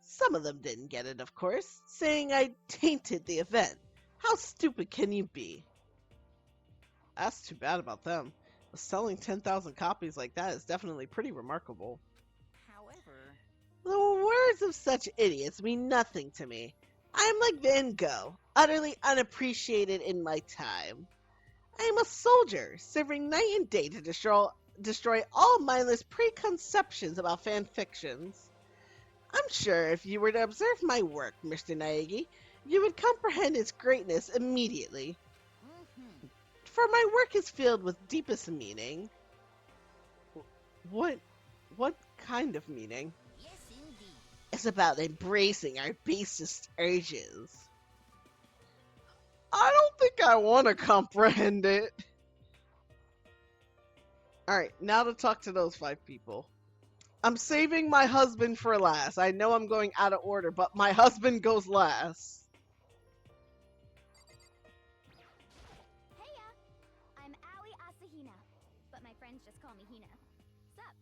Some of them didn't get it, of course, saying I tainted the event. How stupid can you be? That's too bad about them. Selling 10,000 copies like that is definitely pretty remarkable. However, The words of such idiots mean nothing to me. I am like Van Gogh, utterly unappreciated in my time. I am a soldier, serving night and day to destroy all mindless preconceptions about fan fictions. I'm sure if you were to observe my work, Mr. Naegi, you would comprehend its greatness immediately. mm-hmm. For my work is filled with deepest meaning. What kind of meaning? Yes, indeed. It's about embracing our basest urges. I don't think I want to comprehend it. Alright, now to talk to those 5 people. I'm saving my husband for last. I know I'm going out of order, but my husband goes last. Heya! I'm Aoi Asahina, but my friends just call me Hina. Sup?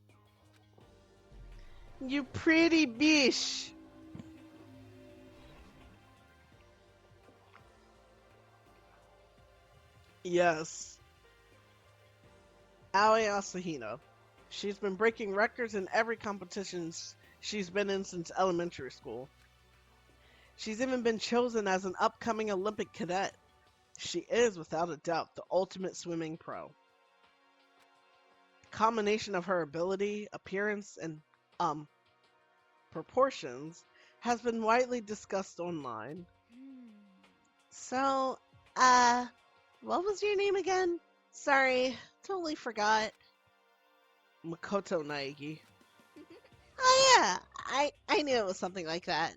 You pretty bish. Yes. Aoi Asahina. She's been breaking records in every competition she's been in since elementary school. She's even been chosen as an upcoming Olympic cadet. She is, without a doubt, the ultimate swimming pro. The combination of her ability, appearance, and, proportions has been widely discussed online. So, what was your name again? Sorry, totally forgot. Makoto Naegi. Oh yeah, I knew it was something like that.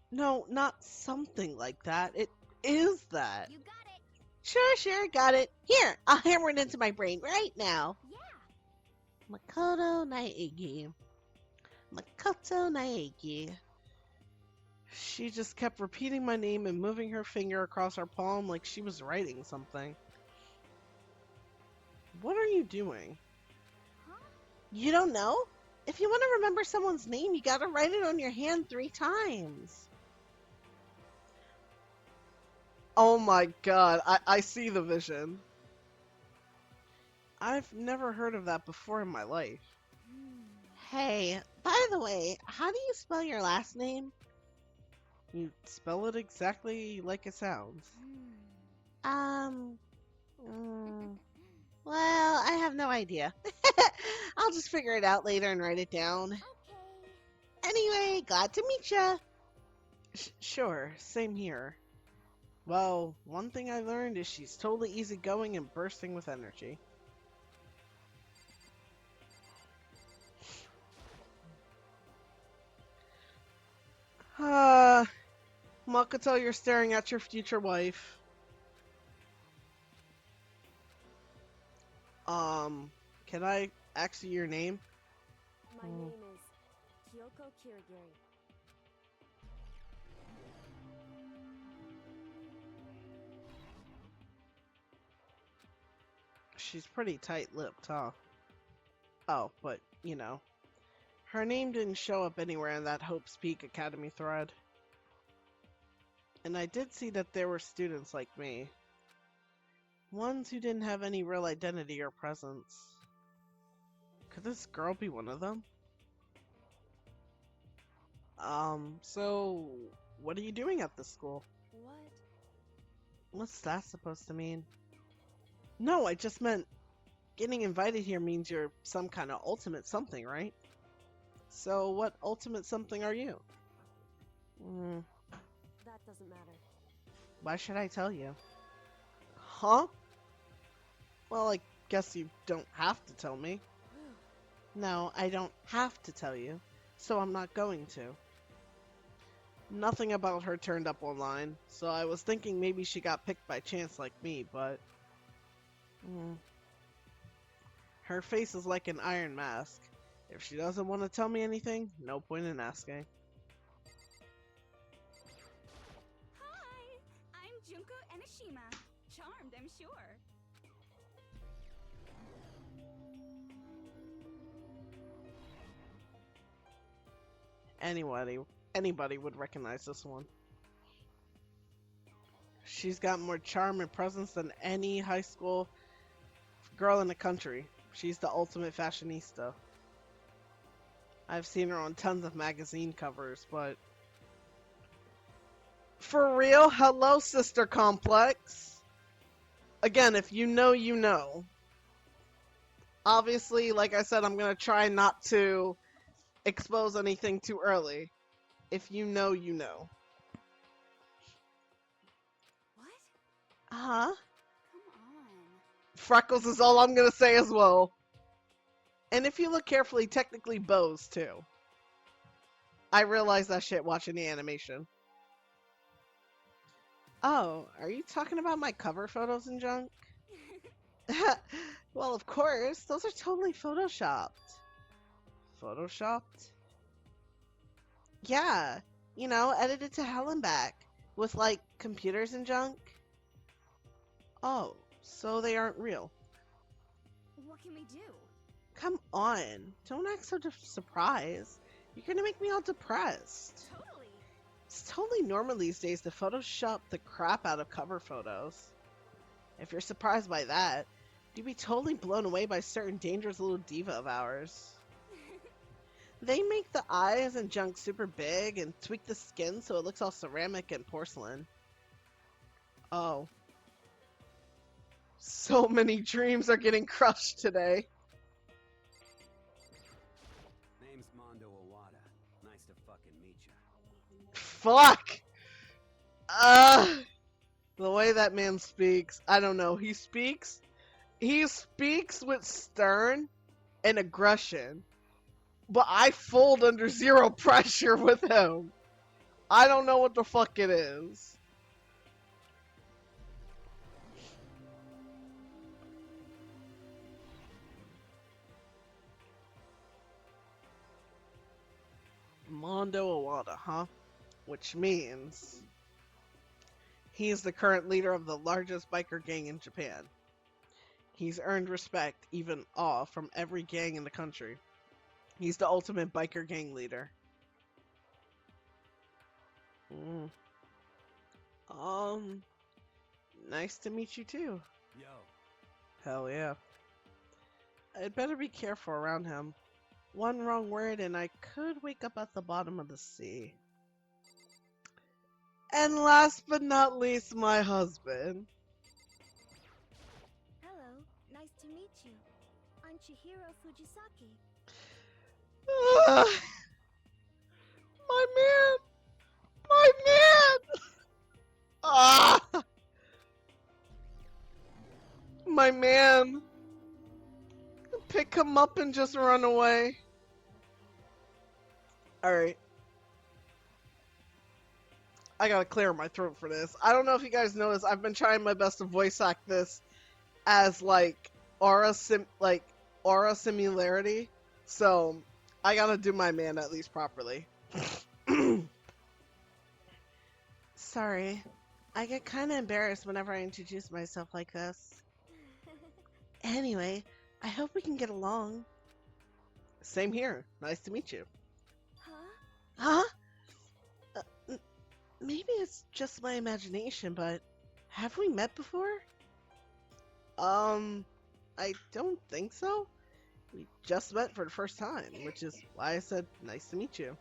No, not something like that. It is that. You got it! Sure, got it. Here, I'll hammer it into my brain right now. Yeah! Makoto Naegi. Makoto Naegi. She just kept repeating my name and moving her finger across her palm like she was writing something. What are you doing? Huh? You don't know? If you want to remember someone's name, you gotta write it on your hand 3 times. Oh my god, I see the vision. I've never heard of that before in my life. Hey, by the way, how do you spell your last name? You spell it exactly like it sounds. Well, I have no idea. I'll just figure it out later and write it down. Okay. Anyway, glad to meet ya. Sure, same here. Well, one thing I learned is she's totally easygoing and bursting with energy. Makoto, you're staring at your future wife. Can I ask you your name? My name is Kyoko Kirigiri. She's pretty tight-lipped, huh? Oh, but, you know. Her name didn't show up anywhere in that Hope's Peak Academy thread. And I did see that there were students like me. Ones who didn't have any real identity or presence. Could this girl be one of them? So, what are you doing at this school? What? What's that supposed to mean? No, I just meant getting invited here means you're some kind of ultimate something, right? So, what ultimate something are you? That doesn't matter. Why should I tell you? Huh? Well, I guess you don't have to tell me. No, I don't have to tell you, so I'm not going to. Nothing about her turned up online, so I was thinking maybe she got picked by chance like me, but... Her face is like an iron mask. If she doesn't want to tell me anything, no point in asking. Hi, I'm Junko Enoshima. Charmed, I'm sure. Anybody would recognize this one. She's got more charm and presence than any high school girl in the country. She's the ultimate fashionista. I've seen her on tons of magazine covers, but... For real? Hello, Sister Complex! Again, if you know, you know. Obviously, like I said, I'm gonna try not to expose anything too early. If you know, you know. What? Huh? Come on. Freckles is all I'm gonna say as well. And if you look carefully, technically bows too. I realized that shit watching the animation. Oh, are you talking about my cover photos and junk? Well, of course. Those are totally photoshopped. Photoshopped? Yeah. You know, edited to hell and back. With, like, computers and junk. Oh, so they aren't real. What can we do? Come on. Don't act so surprised. You're gonna make me all depressed. Totally. It's totally normal these days to Photoshop the crap out of cover photos. If you're surprised by that, you'd be totally blown away by certain dangerous little diva of ours. They make the eyes and junk super big and tweak the skin so it looks all ceramic and porcelain. Oh. So many dreams are getting crushed today. Name's Mondo Owada. Nice to fucking meet you. Fuck! The way that man speaks, I don't know. He speaks with stern and aggression. But I fold under zero pressure with him. I don't know what the fuck it is. Mondo Owada, huh? Which means he is the current leader of the largest biker gang in Japan. He's earned respect, even awe, from every gang in the country. He's the ultimate biker gang leader. Nice to meet you too. Yo. Hell yeah. I'd better be careful around him. One wrong word and I could wake up at the bottom of the sea. And last but not least, my husband. Hello, nice to meet you. I'm Chihiro Fujisaki. My man! My man! Ah! My man! Pick him up and just run away. Alright. I gotta clear my throat for this. I don't know if you guys noticed, I've been trying my best to voice act this as like aura similarity. So I gotta do my man at least properly. Sorry. I get kinda embarrassed whenever I introduce myself like this. Anyway, I hope we can get along. Same here. Nice to meet you. Huh? Huh? N- Maybe it's just my imagination, but have we met before? I don't think so. We just met for the first time, which is why I said nice to meet you.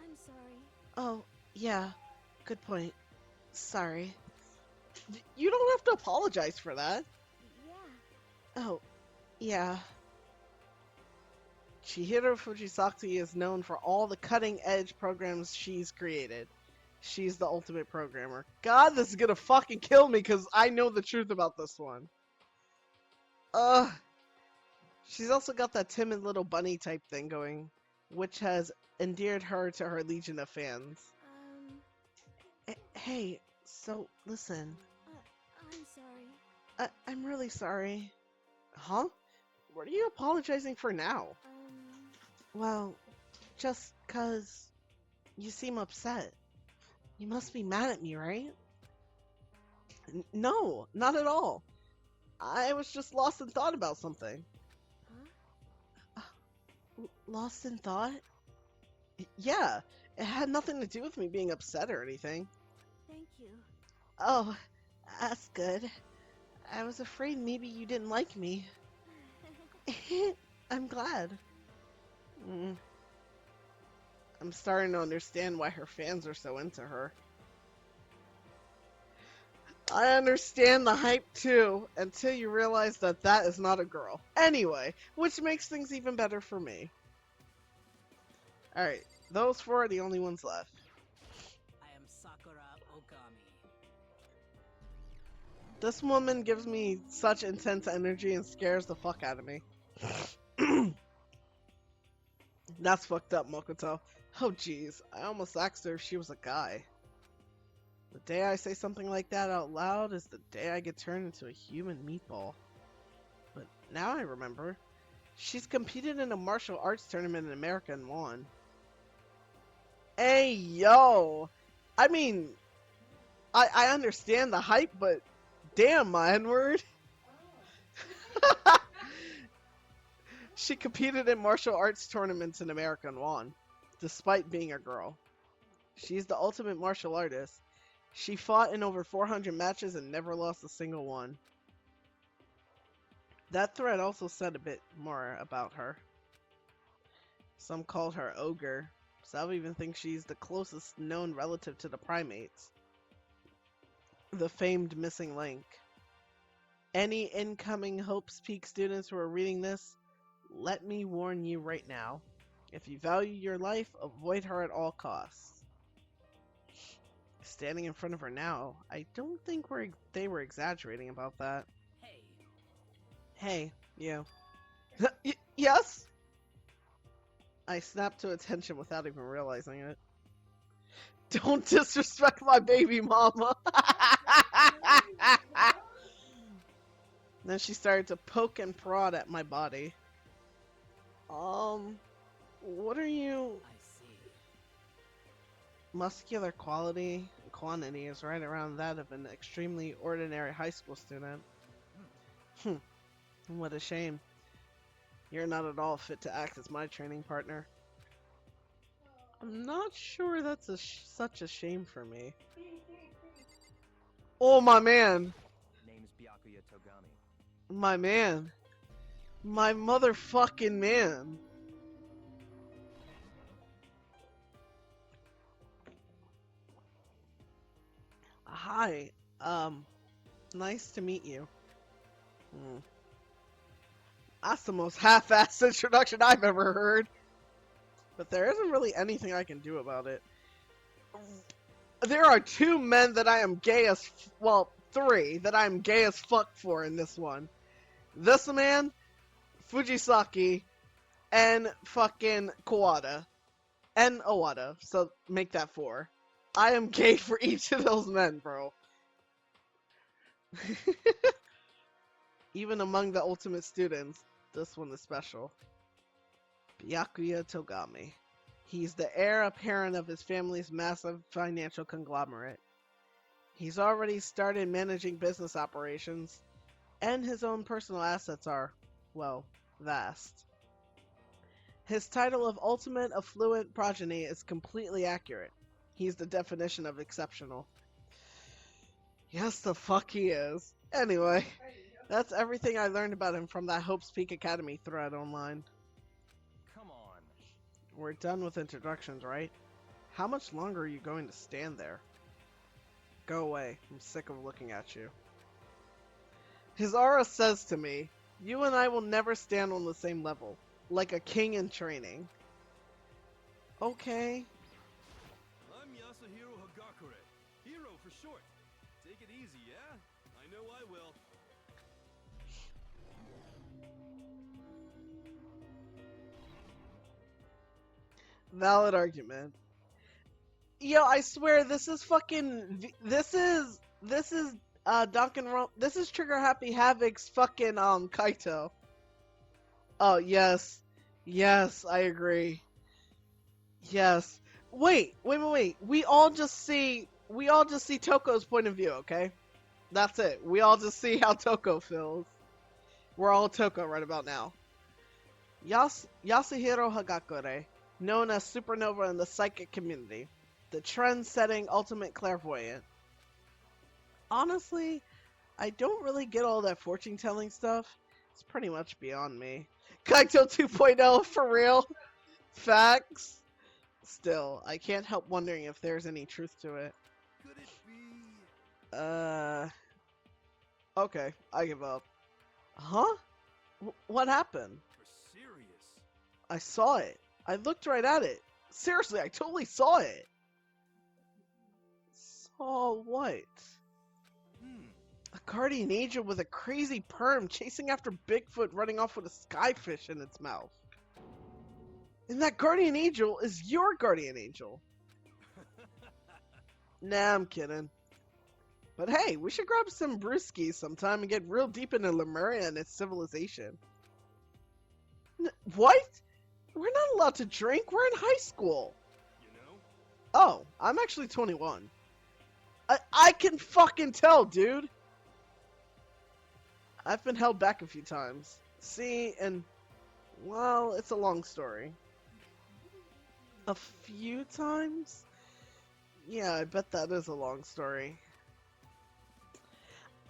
I'm sorry. Oh, yeah. Good point. Sorry. You don't have to apologize for that. Yeah. Oh, yeah. Chihiro Fujisaki is known for all the cutting-edge programs she's created. She's the ultimate programmer. God, this is gonna fucking kill me because I know the truth about this one. She's also got that timid little bunny type thing going, which has endeared her to her legion of fans. Hey, so listen. I'm sorry. I'm really sorry. Huh? What are you apologizing for now? Well, just 'cause you seem upset. You must be mad at me, right? No, not at all. I was just lost in thought about something. Huh? Lost in thought? Yeah, it had nothing to do with me being upset or anything. Thank you. Oh, that's good. I was afraid maybe you didn't like me. I'm glad. I'm starting to understand why her fans are so into her. I understand the hype too, until you realize that that is not a girl. Anyway, which makes things even better for me. Alright, those four are the only ones left. I am Sakura Okami. This woman gives me such intense energy and scares the fuck out of me. That's fucked up, Mokoto. Oh jeez, I almost asked her if she was a guy. The day I say something like that out loud is the day I get turned into a human meatball. But now I remember. She's competed in a martial arts tournament in America and won. Hey, yo! I mean, I understand the hype, but damn, my N-word. She competed in martial arts tournaments in America and won, despite being a girl. She's the ultimate martial artist. She fought in over 400 matches and never lost a single one. That thread also said a bit more about her. Some called her ogre. Some even think she's the closest known relative to the primates. The famed missing link. Any incoming Hope's Peak students who are reading this, let me warn you right now. If you value your life, avoid her at all costs. Standing in front of her now, I don't think they were exaggerating about that. Hey. Hey, you. Yes? I snapped to attention without even realizing it. Don't disrespect my baby mama. Then she started to poke and prod at my body. What are you? I see. Muscular quality and quantity is right around that of an extremely ordinary high school student. What a shame. You're not at all fit to act as my training partner. I'm not sure that's such a shame for me. Oh, my man. Name's Byakuya Togami. My man. My motherfucking man. Hi. Nice to meet you. That's the most half-assed introduction I've ever heard. But there isn't really anything I can do about it. There are two men that I am gay as... well, three that I am gay as fuck for in this one. This man, Fujisaki, and fucking Kawada. And Owada, so make that four. I am gay for each of those men, bro. Even among the ultimate students, this one is special. Byakuya Togami. He's the heir apparent of his family's massive financial conglomerate. He's already started managing business operations, and his own personal assets are, well, vast. His title of ultimate affluent progeny is completely accurate. He's the definition of exceptional. Yes, the fuck he is. Anyway, that's everything I learned about him from that Hope's Peak Academy thread online. Come on. We're done with introductions, right? How much longer are you going to stand there? Go away. I'm sick of looking at you. His aura says to me, you and I will never stand on the same level, like a king in training. Okay. I'm Yasuhiro Hagakure. Hero for short. Take it easy, yeah? I know I will. Valid argument. Yo, I swear this is fucking this is Danganronpa. This is Trigger Happy Havoc's fucking Kaito. Oh, yes. Yes, I agree. Yes. Wait. We all just see Toko's point of view, okay? That's it. We all just see how Toko feels. We're all Toko right about now. Yasuhiro Hagakure, known as Supernova in the psychic community, the trend-setting ultimate clairvoyant. Honestly, I don't really get all that fortune-telling stuff. It's pretty much beyond me. Kaito 2.0, for real? Facts? Still, I can't help wondering if there's any truth to it. Could it be... Okay, I give up. Huh? What happened? You're serious? I saw it. I looked right at it. Seriously, I totally saw it. Saw what? A guardian angel with a crazy perm chasing after Bigfoot running off with a skyfish in its mouth. And that guardian angel is your guardian angel. Nah, I'm kidding. But hey, we should grab some brewskis sometime and get real deep into Lemuria and its civilization. What? We're not allowed to drink. We're in high school. You know? Oh, I'm actually 21. I can fucking tell, dude. I've been held back a few times. See, and, well, it's a long story. A few times? Yeah, I bet that is a long story.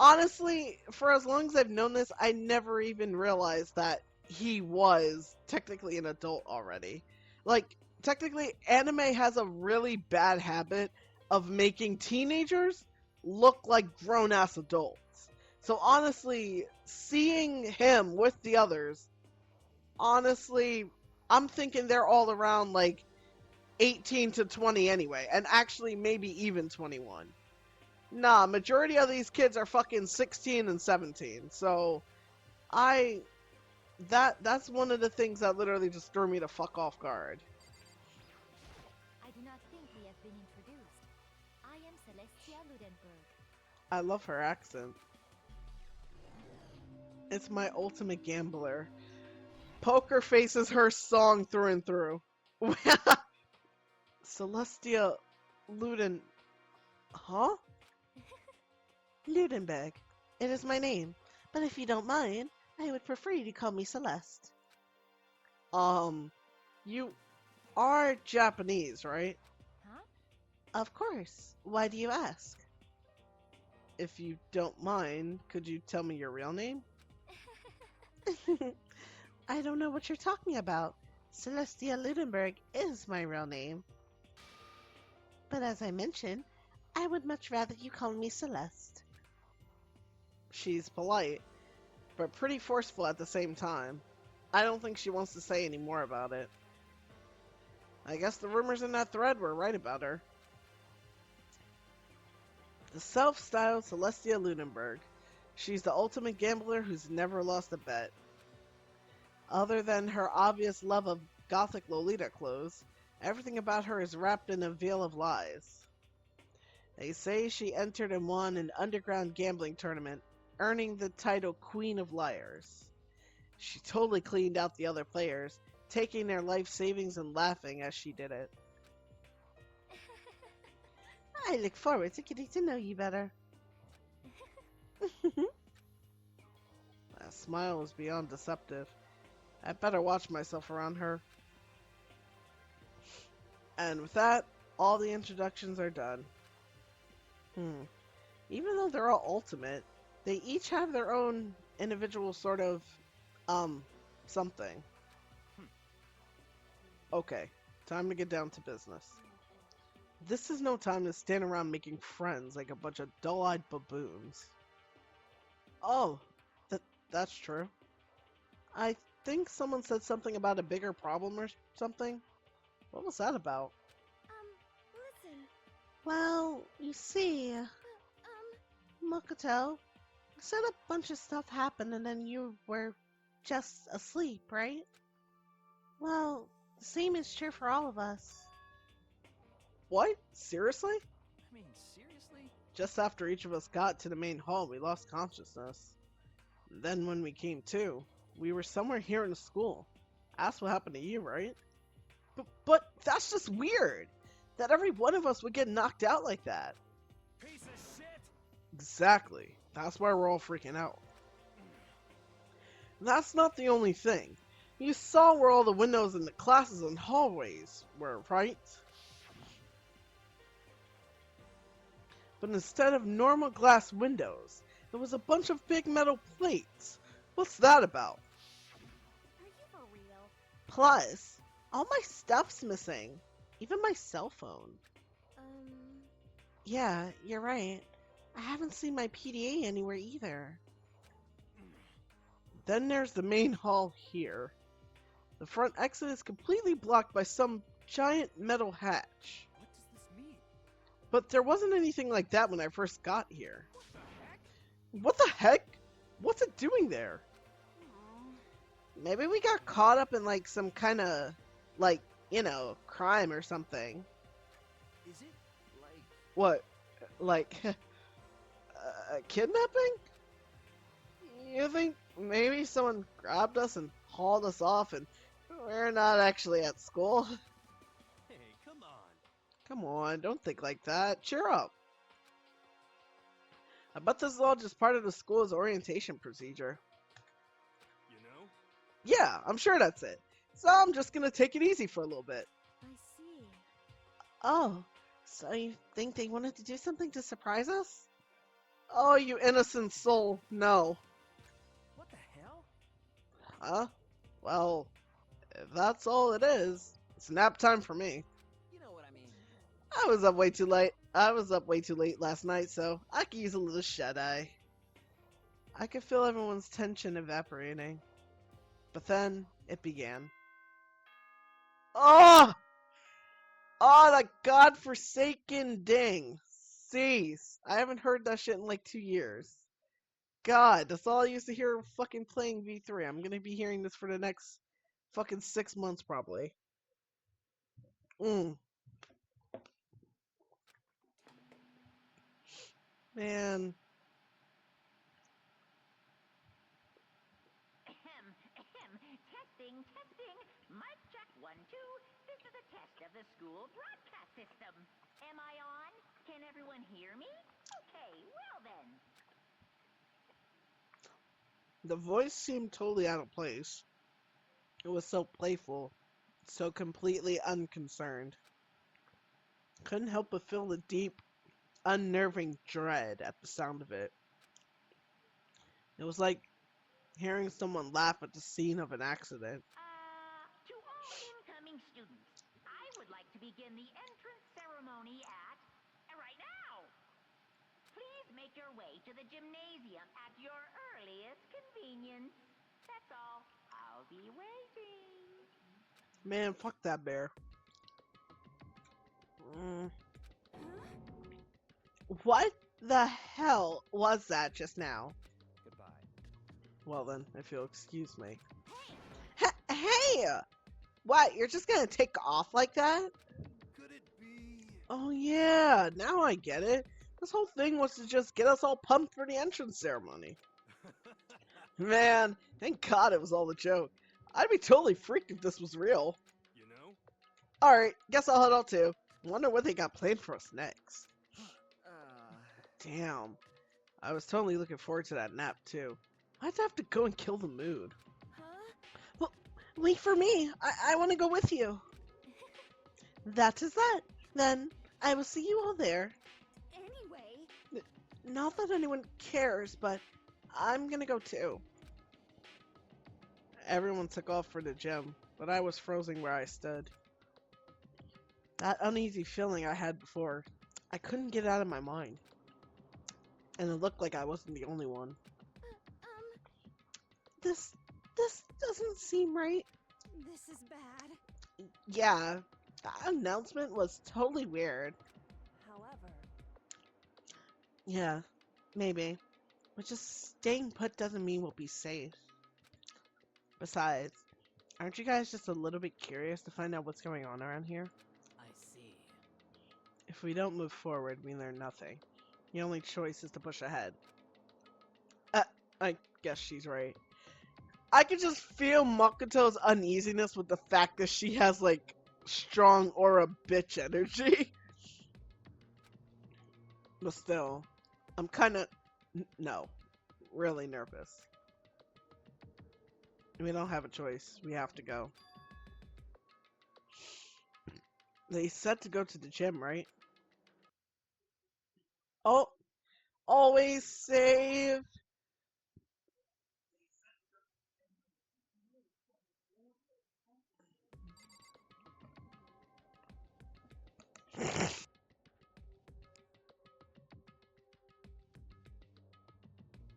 Honestly, for as long as I've known this, I never even realized that he was technically an adult already. Like, technically, anime has a really bad habit of making teenagers look like grown-ass adults. So honestly, seeing him with the others, honestly, I'm thinking they're all around like 18 to 20 anyway, and actually maybe even 21. Nah, majority of these kids are fucking 16 and 17. So that's one of the things that literally just threw me the fuck off guard. I do not think we have been introduced. I am Celestia Ludenberg. I love her accent. It's my ultimate gambler. Poker Face is her song through and through. Celestia Luden... Huh? Ludenberg. It is my name. But if you don't mind, I would prefer you to call me Celeste. You are Japanese, right? Huh? Of course. Why do you ask? If you don't mind, could you tell me your real name? I don't know what you're talking about. Celestia Ludenberg is my real name. But as I mentioned, I would much rather you call me Celeste. She's polite, but pretty forceful at the same time. I don't think she wants to say any more about it. I guess the rumors in that thread were right about her. The self-styled Celestia Ludenberg. She's the ultimate gambler who's never lost a bet. Other than her obvious love of gothic Lolita clothes, everything about her is wrapped in a veil of lies. They say she entered and won an underground gambling tournament, earning the title Queen of Liars. She totally cleaned out the other players, taking their life savings and laughing as she did it. I look forward to getting to know you better. That smile was beyond deceptive. I better watch myself around her. And with that, all the introductions are done. Even though they're all ultimate, they each have their own individual sort of, something. Okay, time to get down to business. This is no time to stand around making friends like a bunch of dull-eyed baboons. Oh, that's true. I think someone said something about a bigger problem or something. What was that about? Listen. Well, you see, Mokoto, you said a bunch of stuff happened and then you were just asleep, right? Well, the same is true for all of us. What? Seriously? I mean, seriously? Just after each of us got to the main hall, we lost consciousness. Then when we came to, we were somewhere here in the school. Asked what happened to you, right? But that's just weird! That every one of us would get knocked out like that. Piece of shit! Exactly. That's why we're all freaking out. That's not the only thing. You saw where all the windows in the classes and hallways were, right? But instead of normal glass windows, there was a bunch of big metal plates. What's that about? Are you for real? Plus, all my stuff's missing. Even my cell phone. Yeah, you're right. I haven't seen my PDA anywhere either. Then there's the main hall here. The front exit is completely blocked by some giant metal hatch. What does this mean? But there wasn't anything like that when I first got here. What the heck? What the heck? What's it doing there? Maybe we got caught up in like some kind of, like, you know, crime or something. Is it like... What? Like, kidnapping? You think maybe someone grabbed us and hauled us off and we're not actually at school? Hey, come on. Come on, don't think like that. Cheer up. I bet this is all just part of the school's orientation procedure. You know? Yeah, I'm sure that's it. So I'm just gonna take it easy for a little bit. I see. Oh, so you think they wanted to do something to surprise us? Oh, you innocent soul, no. What the hell? Huh? Well, if that's all it is, it's nap time for me. You know what I mean. I was up way too late. I was up way too late last night, so I could use a little shut-eye. I could feel everyone's tension evaporating. But then, it began. Oh! Oh, that godforsaken ding. Cease. I haven't heard that shit in like 2 years. God, that's all I used to hear fucking playing V3. I'm gonna be hearing this for the next fucking 6 months probably. Man. Testing, testing. Mic check 1, 2. This is a test of the school broadcast system. Am I on? Can everyone hear me? Okay, well then. The voice seemed totally out of place. It was so playful, so completely unconcerned. Couldn't help but feel the deep, unnerving dread at the sound of it. It was like hearing someone laugh at the scene of an accident. To all incoming students, I would like to begin the entrance ceremony at right now. Please make your way to the gymnasium at your earliest convenience. That's all. I'll be waiting. Man, fuck that bear. What the hell was that just now? Goodbye. Well then, if you'll excuse me. Hey! What, you're just gonna take off like that? Could it be... Oh yeah, now I get it. This whole thing was to just get us all pumped for the entrance ceremony. Man, thank God it was all a joke. I'd be totally freaked if this was real. You know? Alright, guess I'll head out too. Wonder what they got planned for us next. Damn. I was totally looking forward to that nap too. Why'd I have to go and kill the mood? Huh? Well, wait for me. I want to go with you. That is that. Then I will see you all there. Anyway, Not that anyone cares, but I'm gonna go too. Everyone took off for the gym, but I was frozen where I stood. That uneasy feeling I had before, I couldn't get out of my mind. And it looked like I wasn't the only one. This doesn't seem right. This is bad. Yeah, that announcement was totally weird. However, Yeah, maybe. But just staying put doesn't mean we'll be safe. Besides, aren't you guys just a little bit curious to find out what's going on around here? I see. If we don't move forward, we learn nothing. The only choice is to push ahead. I guess she's right. I could just feel Makoto's uneasiness with the fact that she has, like, strong aura bitch energy. But still, I'm kinda, no, really nervous. We don't have a choice. We have to go. They said to go to the gym, right? Oh, always save.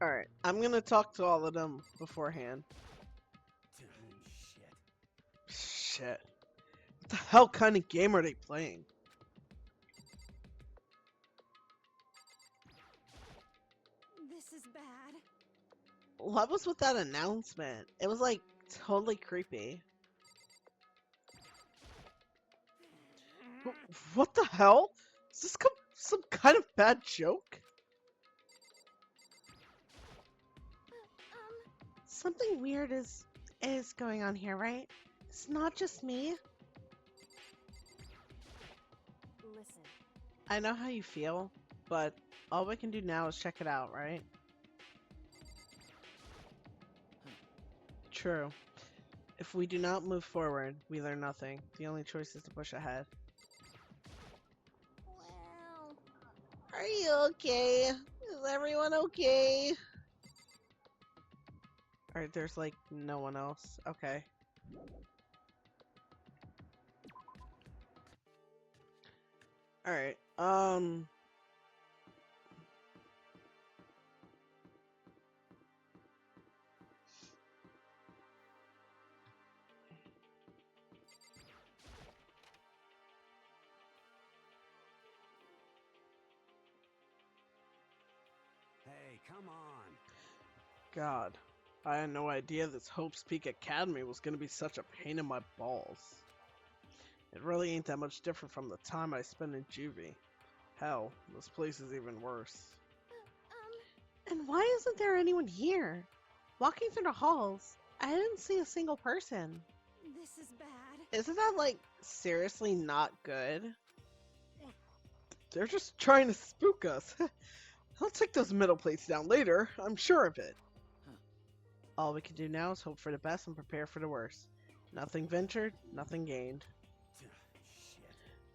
Alright, I'm gonna talk to all of them beforehand. Shit. Shit. What the hell kind of game are they playing? this is bad. What was with that announcement? It was like totally creepy. What the hell? Is this some kind of bad joke? Something weird is going on here, right? It's not just me. Listen, I know how you feel, but all we can do now is check it out, right? True. If we do not move forward, we learn nothing. The only choice is to push ahead. Well, Are you okay? Is everyone okay? Alright, there's like no one else. Okay. Alright, Hey, come on. God. I had no idea this Hope's Peak Academy was gonna be such a pain in my balls. It really ain't that much different from the time I spent in juvie. Hell, this place is even worse. And why isn't there anyone here? Walking through the halls, I didn't see a single person. this is bad. Isn't that, like, seriously not good? They're just trying to spook us. I'll take those metal plates down later, I'm sure of it. All we can do now is hope for the best and prepare for the worst. Nothing ventured, nothing gained. Shit.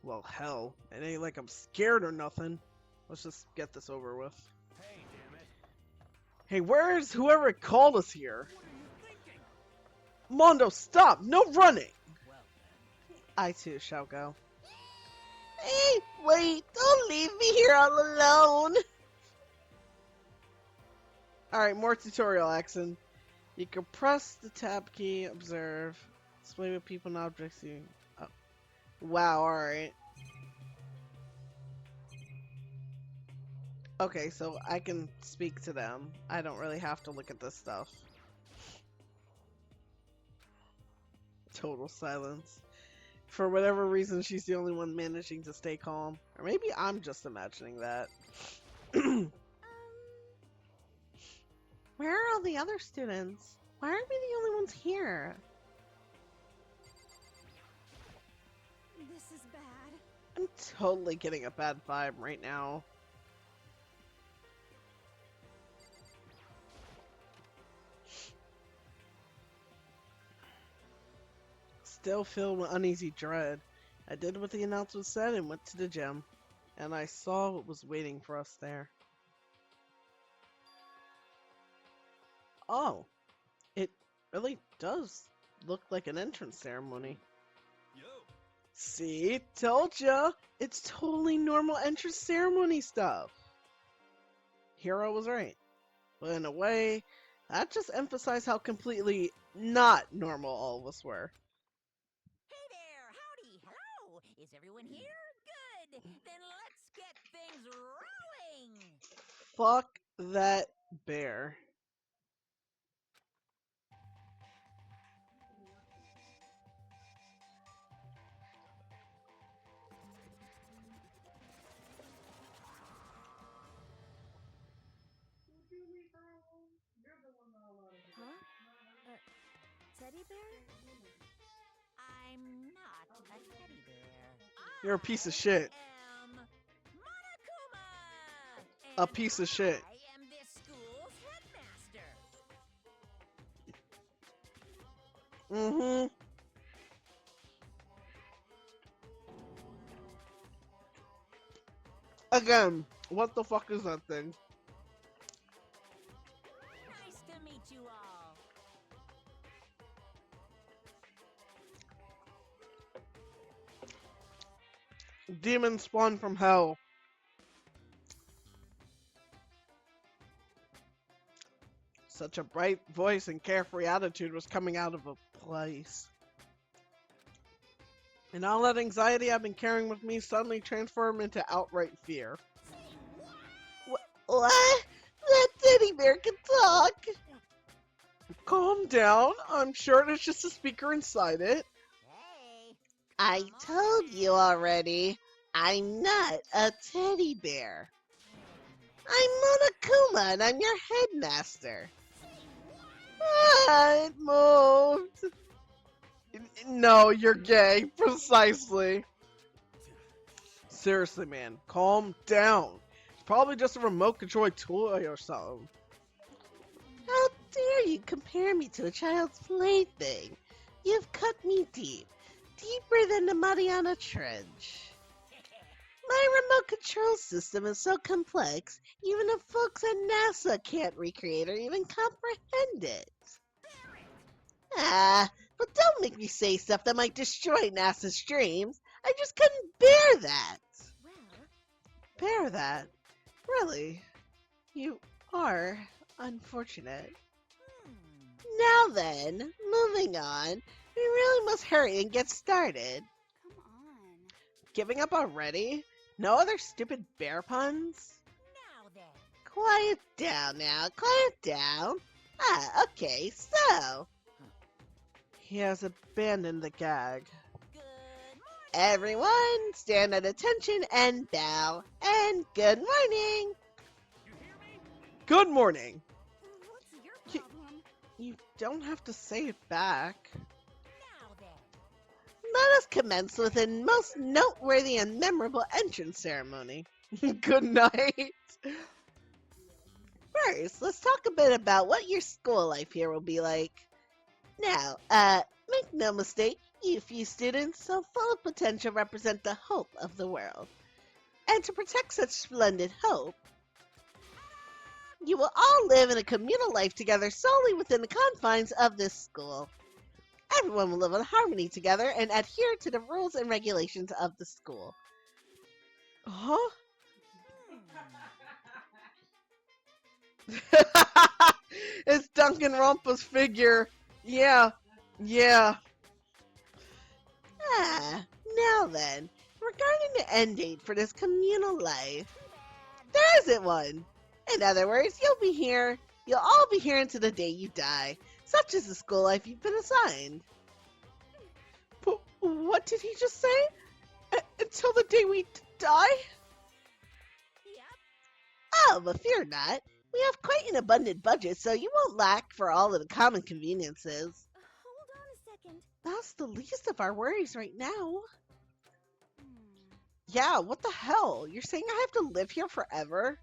Well, hell, it ain't like I'm scared or nothing. Let's just get this over with. Hey, damn it. Hey, where's whoever called us here? What are you thinking? Mondo, stop! No running! Well then. I too shall go. Hey, wait! Don't leave me here all alone! Alright, more tutorial action. You can press the tab key, observe, display with people and objects you... Oh. Wow, alright. Okay, so I can speak to them. I don't really have to look at this stuff. Total silence. For whatever reason, she's the only one managing to stay calm. Or maybe I'm just imagining that. Where are all the other students? Why aren't we the only ones here? This is bad. I'm totally getting a bad vibe right now. Still filled with uneasy dread. I did what the announcement said and went to the gym. And I saw what was waiting for us there. Oh, it really does look like an entrance ceremony. Yo, See? Told ya! It's totally normal entrance ceremony stuff. Hero was right. But in a way, that just emphasized how completely not normal all of us were. Hey there, howdy, hello. Is everyone here? Good. Then let's get things rolling. Fuck that bear. Huh? Teddy bear? I'm not a teddy bear. You're a piece of shit. I am Monokuma. A piece of shit. I am this school's headmaster. Mm-hmm. Again, what the fuck is that thing? Nice to meet you all. Demon spawned from hell. Such a bright voice and carefree attitude was coming out of a place. And all that anxiety I've been carrying with me suddenly transformed into outright fear. What? That teddy bear can talk! Calm down. I'm sure it's just a speaker inside it. Hey. I Come on told now. you already. I'm not a teddy bear. I'm Monokuma and I'm your headmaster. Ah, it moved. No, you're gay. Precisely. Seriously, man. Calm down. It's probably just a remote control toy or something. How dare you compare me to a child's plaything? You've cut me deep. Deeper than the Mariana Trench. My remote control system is so complex, even the folks at NASA can't recreate or even comprehend it. Ah, but don't make me say stuff that might destroy NASA's dreams. I just couldn't bear that. Well, Bear that? Really? You are unfortunate. Now then, moving on. We really must hurry and get started. Come on. Giving up already? No other stupid bear puns? Now then. Quiet down now, quiet down. Ah, okay, so. He has abandoned the gag. Good morning. Everyone, stand at attention and bow. And good morning. You hear me? Good morning. What's your Ki- problem? You don't have to say it back. Now then. Let us commence with a most noteworthy and memorable entrance ceremony. Good night. First, let's talk a bit about what your school life here will be like. Now, make no mistake, you few students so full of potential represent the hope of the world. And to protect such splendid hope, you will all live in a communal life together solely within the confines of this school. Everyone will live in harmony together and adhere to the rules and regulations of the school. Huh? It's Danganronpa's figure. Yeah. Now then, regarding the end date for this communal life, there isn't one. In other words, you'll all be here until the day you die. Such is the school life you've been assigned. But what did he just say? Until the day we die? Yep. Oh, but fear not. We have quite an abundant budget, so you won't lack for all of the common conveniences. hold on a second. That's the least of our worries right now. Yeah, what the hell? You're saying I have to live here forever?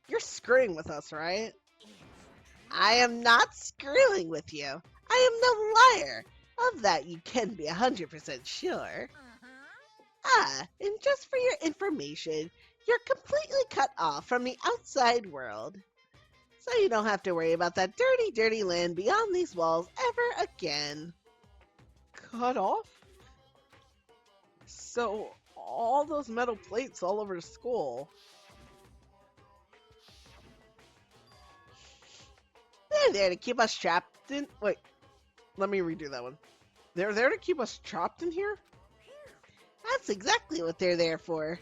You're screwing with us, right? I am not screwing with you. I am no liar. Of that you can be 100% sure. And just for your information, you're completely cut off from the outside world. So you don't have to worry about that dirty, dirty land beyond these walls ever again. Cut off? So, all those metal plates all over the school. They're there to keep us trapped in. Wait, let me redo that one. They're there to keep us trapped in here? That's exactly what they're there for.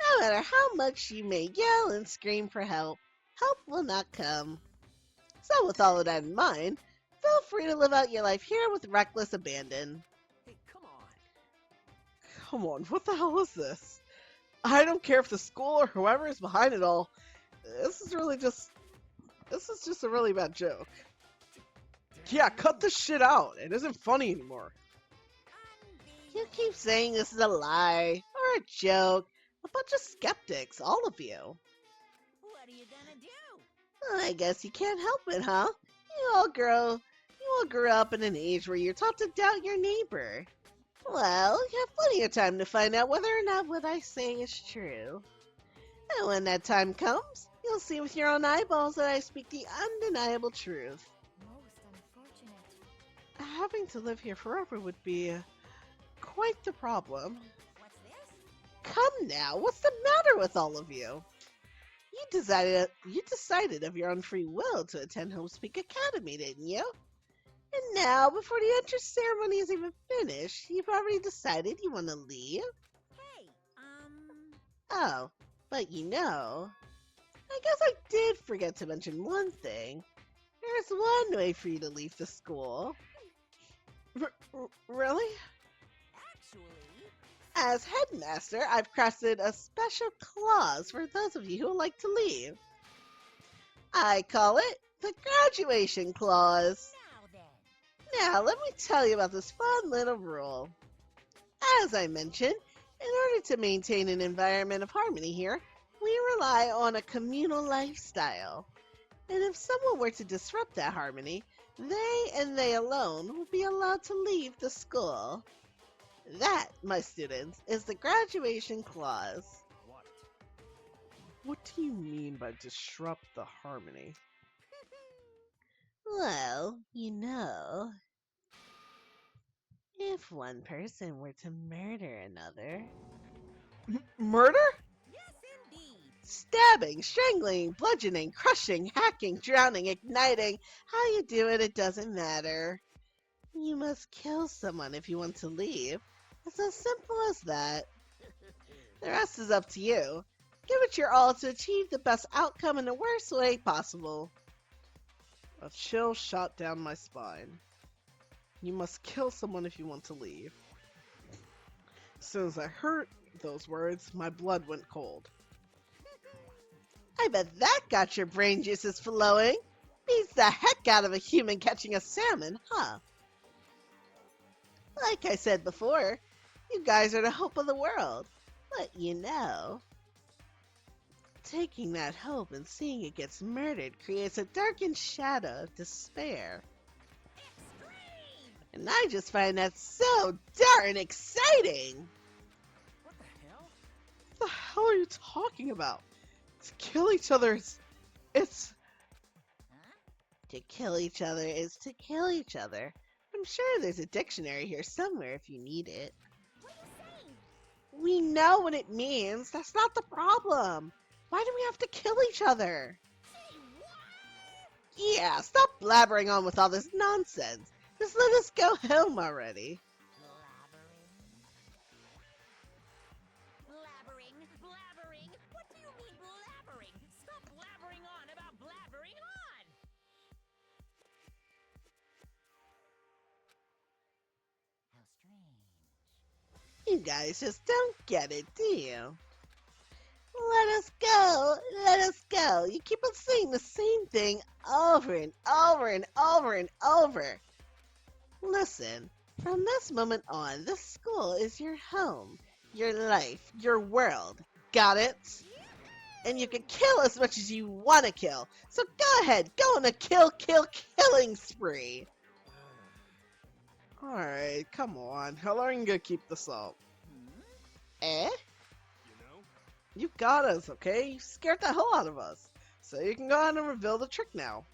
No matter how much you may yell and scream for help, help will not come. So, with all of that in mind, feel free to live out your life here with reckless abandon. Hey, come on. Come on, what the hell is this? I don't care if the school or whoever is behind it all. This is just a really bad joke. Yeah, cut this shit out. It isn't funny anymore. You keep saying this is a lie or a joke. A bunch of skeptics, all of you. What are you gonna do? Well, I guess you can't help it, huh? You all grew up in an age where you're taught to doubt your neighbor. Well, you have plenty of time to find out whether or not what I say is true. And when that time comes, you'll see with your own eyeballs that I speak the undeniable truth. Most unfortunate. Having to live here forever would be quite the problem. What's this? Come now, what's the matter with all of you? You decided of your own free will to attend Homespeak Academy, didn't you? And now, before the entrance ceremony is even finished, you've already decided you want to leave? Hey, Oh, but I guess I did forget to mention one thing. There's one way for you to leave the school. Really? actually, As headmaster, I've crafted a special clause for those of you who would like to leave. I call it the graduation clause. now then. Now, let me tell you about this fun little rule. As I mentioned, in order to maintain an environment of harmony here, we rely on a communal lifestyle. And if someone were to disrupt that harmony, they and they alone will be allowed to leave the school. That, my students, is the graduation clause. What do you mean by disrupt the harmony? Well, if one person were to murder another. Murder? Yes, indeed. Stabbing, strangling, bludgeoning, crushing, hacking, drowning, igniting. How you do it, it doesn't matter. You must kill someone if you want to leave. It's as simple as that. The rest is up to you. Give it your all to achieve the best outcome in the worst way possible. A chill shot down my spine. You must kill someone if you want to leave. As soon as I heard those words, my blood went cold. I bet that got your brain juices flowing. Beats the heck out of a human catching a salmon, huh? Like I said before, you guys are the hope of the world. But taking that hope and seeing it gets murdered creates a darkened shadow of despair. Extreme! And I just find that so darn exciting! What the hell? What the hell are you talking about? To kill each other it's... Huh? To kill each other is to kill each other. I'm sure there's a dictionary here somewhere if you need it. What are you saying? We know what it means. That's not the problem. Why do we have to kill each other? Say what? Yeah, stop blabbering on with all this nonsense. Just let us go home already. Blabbering? What do you mean blabbering? Stop blabbering on about blabbering on! How strange. You guys just don't get it, do you? Let us go! Let us go! You keep on saying the same thing over and over and over and over. Listen, from this moment on, this school is your home. your life, your world. Got it? And you can kill as much as you want to kill. So go ahead, go on a killing spree. Alright, come on. How long are you gonna keep this up? Eh? You know? You got us, okay? You scared the hell out of us. So you can go ahead and reveal the trick now.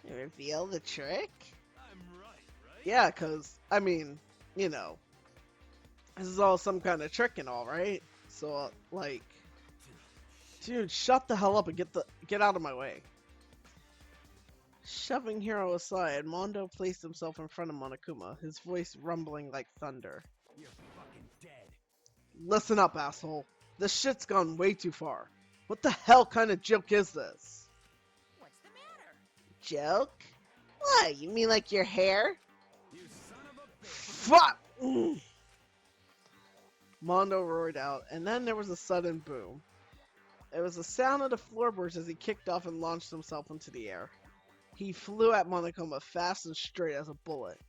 Reveal the trick? I'm right? Yeah, cause, I mean, you know, this is all some kind of trick and all, right? So, like, dude, shut the hell up and get out of my way. Shoving Hero aside, Mondo placed himself in front of Monokuma, his voice rumbling like thunder. You're fucking dead. Listen up, asshole. This shit's gone way too far. What the hell kind of joke is this? What's the matter? Joke? What, you mean like your hair? You son of a bitch. Fuck! Mondo roared out, and then there was a sudden boom. It was the sound of the floorboards as he kicked off and launched himself into the air. He flew at Monokuma fast and straight as a bullet.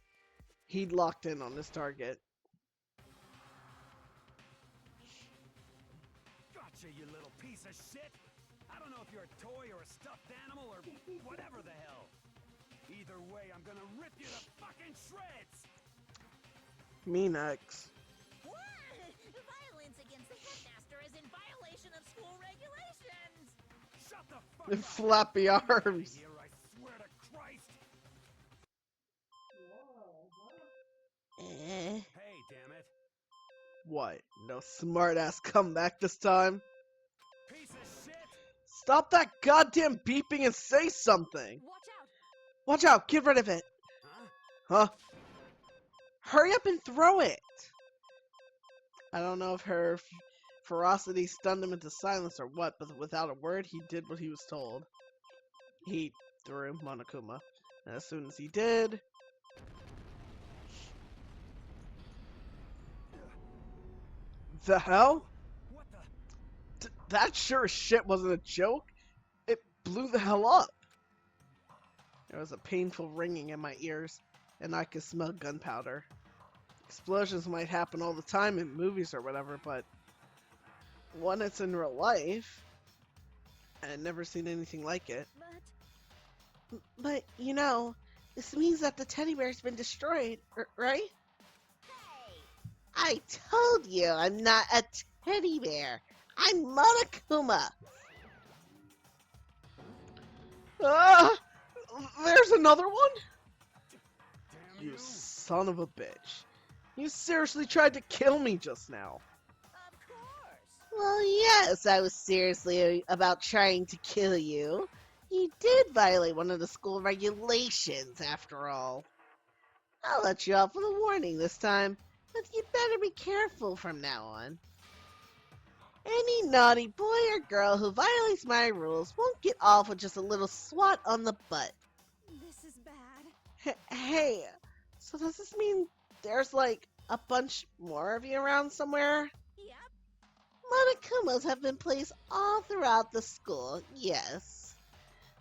He'd locked in on his target. Gotcha, you little piece of shit. I don't know if you're a toy or a stuffed animal or whatever the hell. Either way, I'm gonna rip you to fucking shreds. Me next. What? Violence against the headmaster is in violation of school regulations. Shut the fuck up. Flappy arms. Here, I swear to Christ. Hey, damn it. What? No smart-ass comeback this time? Piece of shit. Stop that goddamn beeping and say something! Watch out! Watch out! Get rid of it! Huh? Huh? Hurry up and throw it! I don't know if her ferocity stunned him into silence or what, but without a word, he did what he was told. He threw Monokuma, and as soon as he did... The hell? What the? That sure as shit wasn't a joke. It blew the hell up. There was a painful ringing in my ears, and I could smell gunpowder. Explosions might happen all the time in movies or whatever, but when it's in real life, I had never seen anything like it. But, you know, this means that the teddy bear's been destroyed, right? Hey! I told you I'm not a teddy bear. I'm Monokuma. Ah! There's another one? Damn You son of a bitch. You seriously tried to kill me just now. Of course! Well, yes, I was seriously about trying to kill you. You did violate one of the school regulations, after all. I'll let you off with a warning this time, but you'd better be careful from now on. Any naughty boy or girl who violates my rules won't get off with just a little swat on the butt. This is bad. Hey, so does this mean there's like a bunch more of you around somewhere? Yep. Monokumas have been placed all throughout the school, yes.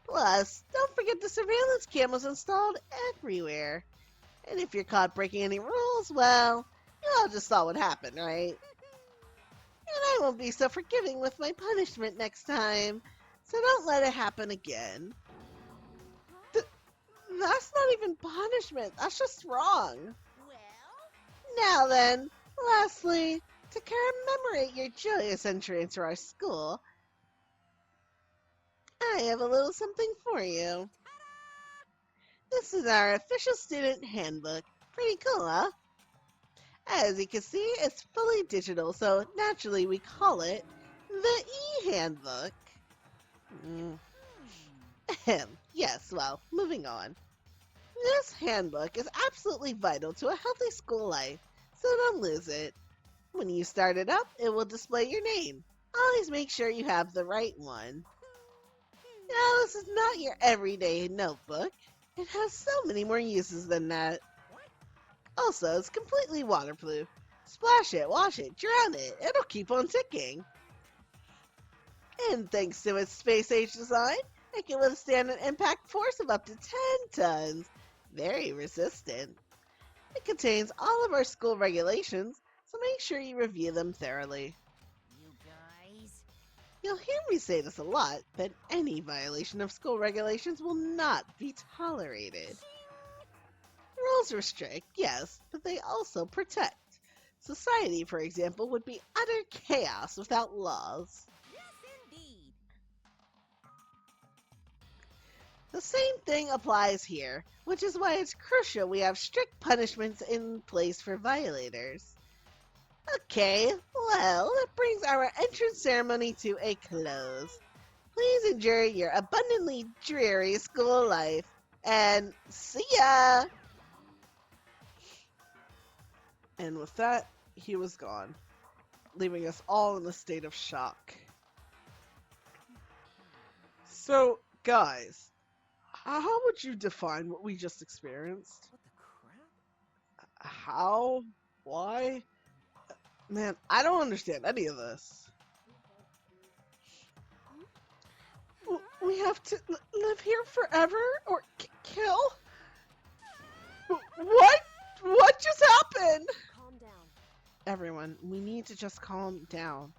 Plus, don't forget the surveillance cameras installed everywhere. And if you're caught breaking any rules, well, you all just saw what happened, right? And I won't be so forgiving with my punishment next time, so don't let it happen again. That's not even punishment, that's just wrong. Well? Now then, lastly, to commemorate your joyous entry into our school, I have a little something for you. This is our official student handbook. Pretty cool, huh? As you can see, it's fully digital, so naturally we call it the e-handbook. Yes, well, moving on. This handbook is absolutely vital to a healthy school life, so don't lose it. When you start it up, it will display your name. Always make sure you have the right one. Now, this is not your everyday notebook. It has so many more uses than that. Also, it's completely waterproof. Splash it, wash it, drown it. It'll keep on ticking. And thanks to its space-age design, it can withstand an impact force of up to 10 tons. Very resistant. It contains all of our school regulations, so make sure you review them thoroughly. You guys? You'll hear me say this a lot, but any violation of school regulations will not be tolerated. Rules restrict, yes, but they also protect. Society, for example, would be utter chaos without laws. Yes, indeed. The same thing applies here, which is why it's crucial we have strict punishments in place for violators. Okay, well, that brings our entrance ceremony to a close. Please enjoy your abundantly dreary school life, and see ya! And with that, he was gone, leaving us all in a state of shock. So, guys, how would you define what we just experienced? What the crap? How? Why? Man, I don't understand any of this. We have to live here forever or kill? What? What just happened? Calm down. Everyone, we need to just calm down.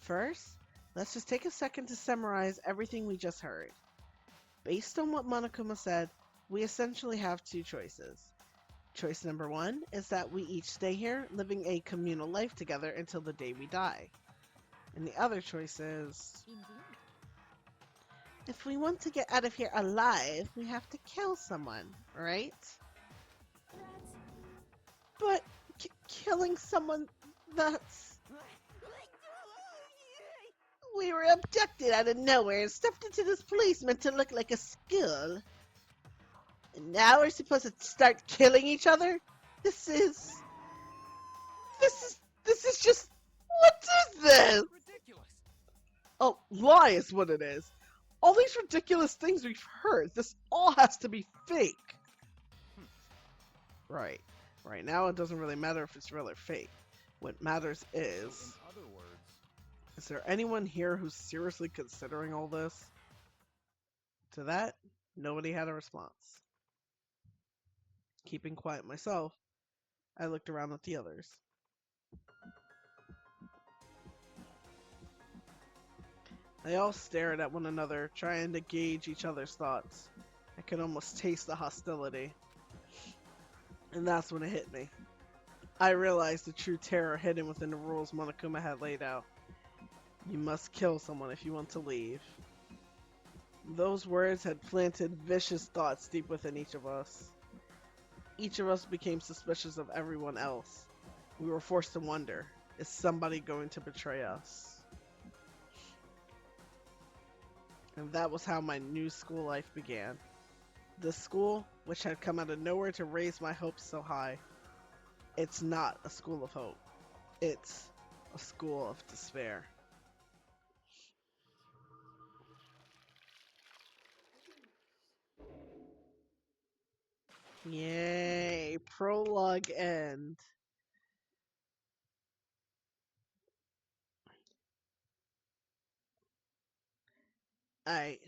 First, let's just take a second to summarize everything we just heard. Based on what Monokuma said, we essentially have two choices. Choice number one is that we each stay here, living a communal life together until the day we die. And the other choice is, Indeed. if we want to get out of here alive, we have to kill someone, right? That's... But killing someone, that's... We were abducted out of nowhere and stuffed into this place meant to look like a school. And now we're supposed to start killing each other? This is just... What is this? Ridiculous. Oh, lie is what it is. All these ridiculous things we've heard, this all has to be fake. Right. Right now it doesn't really matter if it's real or fake. What matters is... In other words, Is there anyone here who's seriously considering all this? To that, nobody had a response. Keeping quiet myself, I looked around at the others. They all stared at one another, trying to gauge each other's thoughts. I could almost taste the hostility. And that's when it hit me. I realized the true terror hidden within the rules Monokuma had laid out. You must kill someone if you want to leave. Those words had planted vicious thoughts deep within each of us. Each of us became suspicious of everyone else. We were forced to wonder, is somebody going to betray us? And that was how my new school life began. The school, which had come out of nowhere to raise my hopes so high. It's not a school of hope. It's a school of despair. Yay, prologue end. Alright.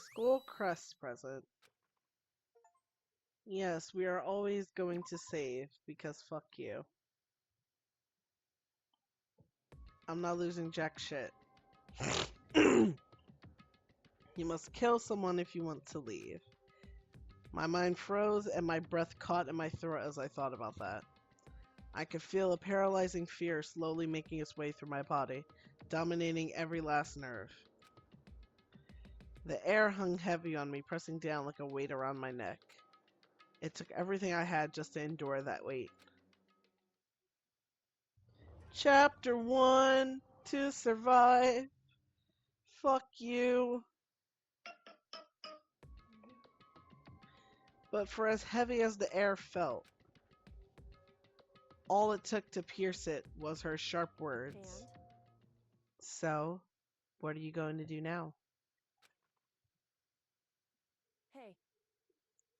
School crest present. Yes, we are always going to save, because fuck you. I'm not losing jack shit. You must kill someone if you want to leave. My mind froze and my breath caught in my throat as I thought about that. I could feel a paralyzing fear slowly making its way through my body, dominating every last nerve. The air hung heavy on me, pressing down like a weight around my neck. It took everything I had just to endure that weight. Chapter 1, to survive. Fuck you. But for as heavy as the air felt, all it took to pierce it was her sharp words. And? So, what are you going to do now? Hey,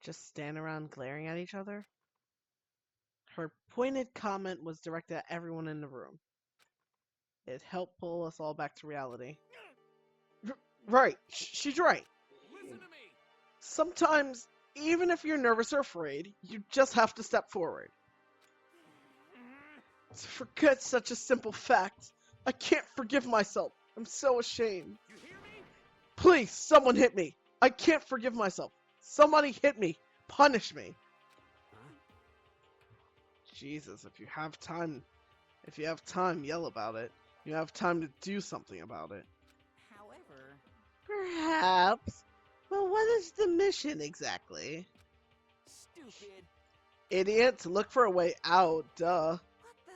Just stand around glaring at each other? Her pointed comment was directed at everyone in the room. It helped pull us all back to reality. Right, she's right. Listen to me! Sometimes, even if you're nervous or afraid, you just have to step forward. To forget such a simple fact, I can't forgive myself. I'm so ashamed. You hear me? Please, someone hit me. I can't forgive myself. Somebody hit me. Punish me. Huh? Jesus, if you have time, yell about it. You have time to do something about it. However, Perhaps. But what is the mission exactly? Stupid. Idiot, to look for a way out, duh. what the?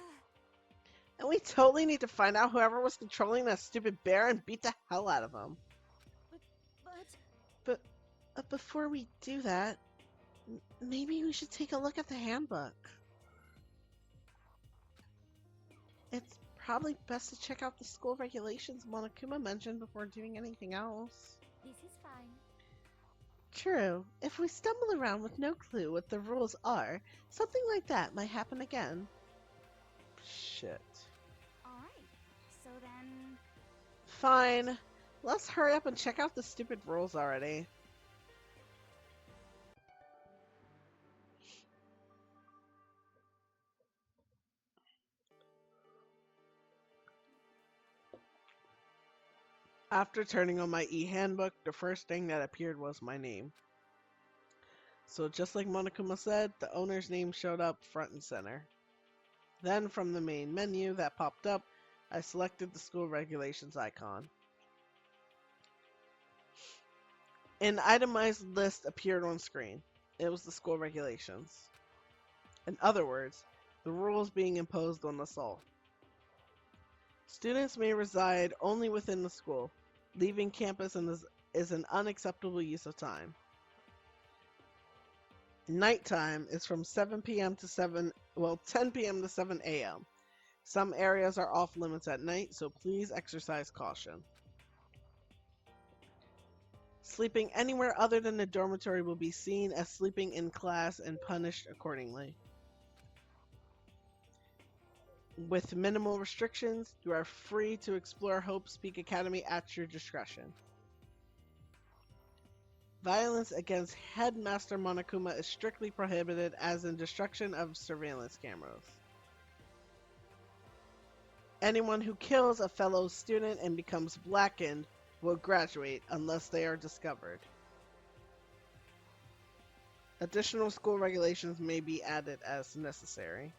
And we totally need to find out whoever was controlling that stupid bear and beat the hell out of him. But But before we do that, maybe we should take a look at the handbook. It's probably best to check out the school regulations Monokuma mentioned before doing anything else. This is fine. True. If we stumble around with no clue what the rules are, something like that might happen again. Shit. Alright, so then... Fine. Let's hurry up and check out the stupid rules already. After turning on my e-handbook, the first thing that appeared was my name. So just like Monokuma said, the owner's name showed up front and center. Then from the main menu that popped up, I selected the school regulations icon. An itemized list appeared on screen. It was the school regulations. In other words, the rules being imposed on us all. Students may reside only within the school. Leaving campus is an unacceptable use of time. Nighttime is from 7 p.m. to 10 p.m. to 7 a.m. Some areas are off limits at night, so please exercise caution. Sleeping anywhere other than the dormitory will be seen as sleeping in class and punished accordingly. With minimal restrictions, you are free to explore Hope Speak Academy at your discretion. Violence against Headmaster Monokuma is strictly prohibited, as in destruction of surveillance cameras. Anyone who kills a fellow student and becomes blackened will graduate unless they are discovered. Additional school regulations may be added as necessary.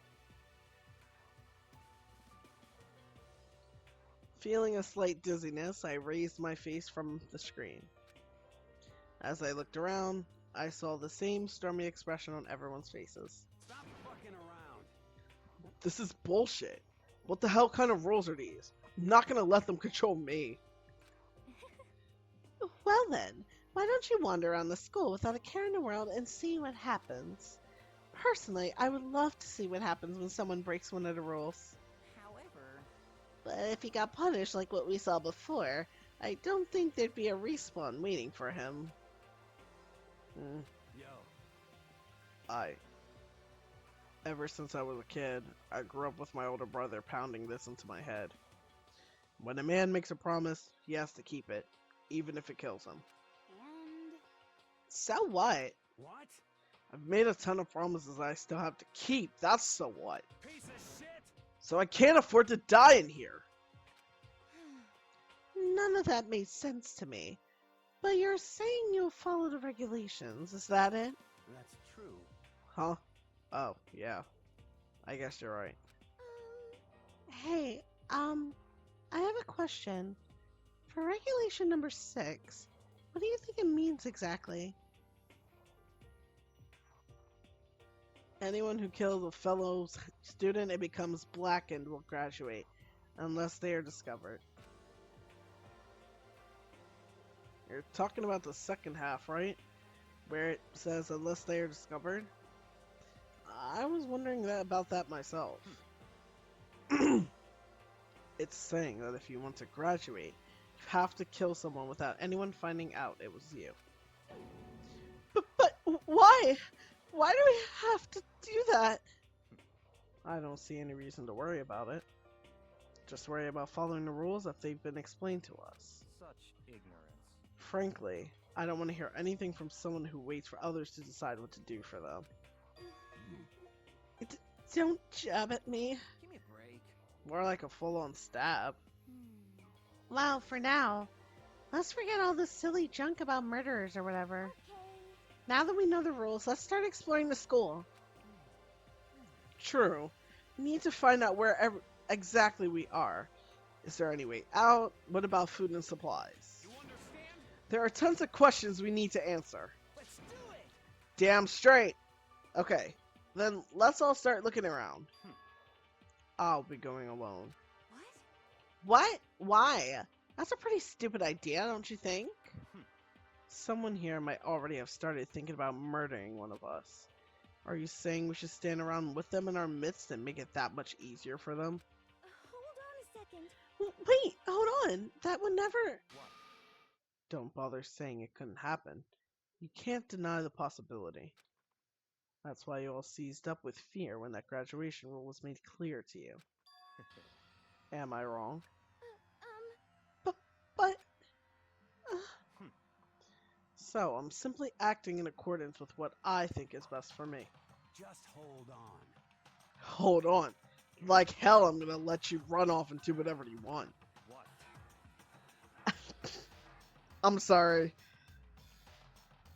Feeling a slight dizziness, I raised my face from the screen. As I looked around, I saw the same stormy expression on everyone's faces. Stop fucking around. This is bullshit. What the hell kind of rules are these? I'm not gonna let them control me. Well then, why don't you wander around the school without a care in the world and see what happens? Personally, I would love to see what happens when someone breaks one of the rules. however, But if he got punished like what we saw before, I don't think there'd be a respawn waiting for him. Yo. Ever since I was a kid, I grew up with my older brother pounding this into my head. When a man makes a promise, he has to keep it, even if it kills him. And... So what? What? I've made a ton of promises I still have to keep, that's so what? Piece of shit! So I can't afford to die in here! None of that made sense to me. But you're saying you'll follow the regulations, is that it? That's true. Huh? Oh, yeah. I guess you're right. Hey, I have a question. For regulation number 6, what do you think it means exactly? Anyone who kills a fellow student and becomes blackened will graduate, unless they are discovered. You're talking about the second half, right? Where it says unless they are discovered? I was wondering about that myself. It's saying that if you want to graduate, you have to kill someone without anyone finding out it was you. But why? Why do we have to do that? I don't see any reason to worry about it. Just worry about following the rules if they've been explained to us. Such ignorance. Frankly, I don't want to hear anything from someone who waits for others to decide what to do for them. Don't jab at me. Give me a break. More like a full-on stab. Well, for now, let's forget all this silly junk about murderers or whatever. Okay. Now that we know the rules, let's start exploring the school. True. We need to find out where exactly we are. Is there any way out? What about food and supplies? You understand? There are tons of questions we need to answer. Let's do it! Damn straight. Okay, then let's all start looking around. I'll be going alone. What? Why? That's a pretty stupid idea, don't you think? Someone here might already have started thinking about murdering one of us. Are you saying we should stand around with them in our midst and make it that much easier for them? Hold on a second. Wait, hold on. That would never... What? Don't bother saying it couldn't happen. You can't deny the possibility. That's why you all seized up with fear when that graduation rule was made clear to you. Am I wrong? But... So, I'm simply acting in accordance with what I think is best for me. Just hold on. Hold on. Like hell, I'm gonna let you run off and do whatever you want. What? I'm sorry.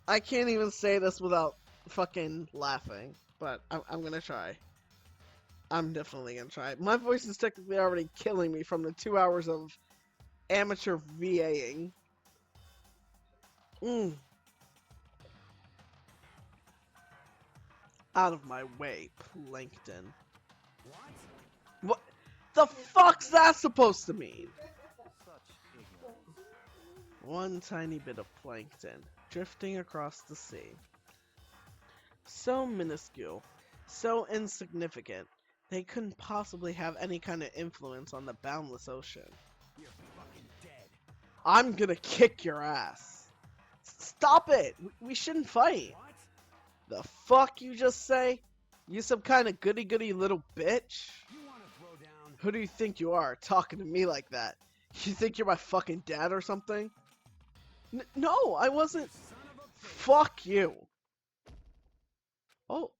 I can't even say this without fucking laughing, but I'm gonna try. I'm definitely gonna try. My voice is technically already killing me from the 2 hours of amateur VAing. Out of my way, plankton. What? What the fuck's that supposed to mean? Such ignorance. One tiny bit of plankton drifting across the sea. So minuscule, so insignificant, they couldn't possibly have any kind of influence on the boundless ocean. You're fucking dead. I'm gonna kick your ass. Stop it! We shouldn't fight. What? The fuck you just say? You some kind of goody-goody little bitch? You want to throw down? Who do you think you are, talking to me like that? You think you're my fucking dad or something? No, I wasn't. Son of a bitch. Fuck you. Oh,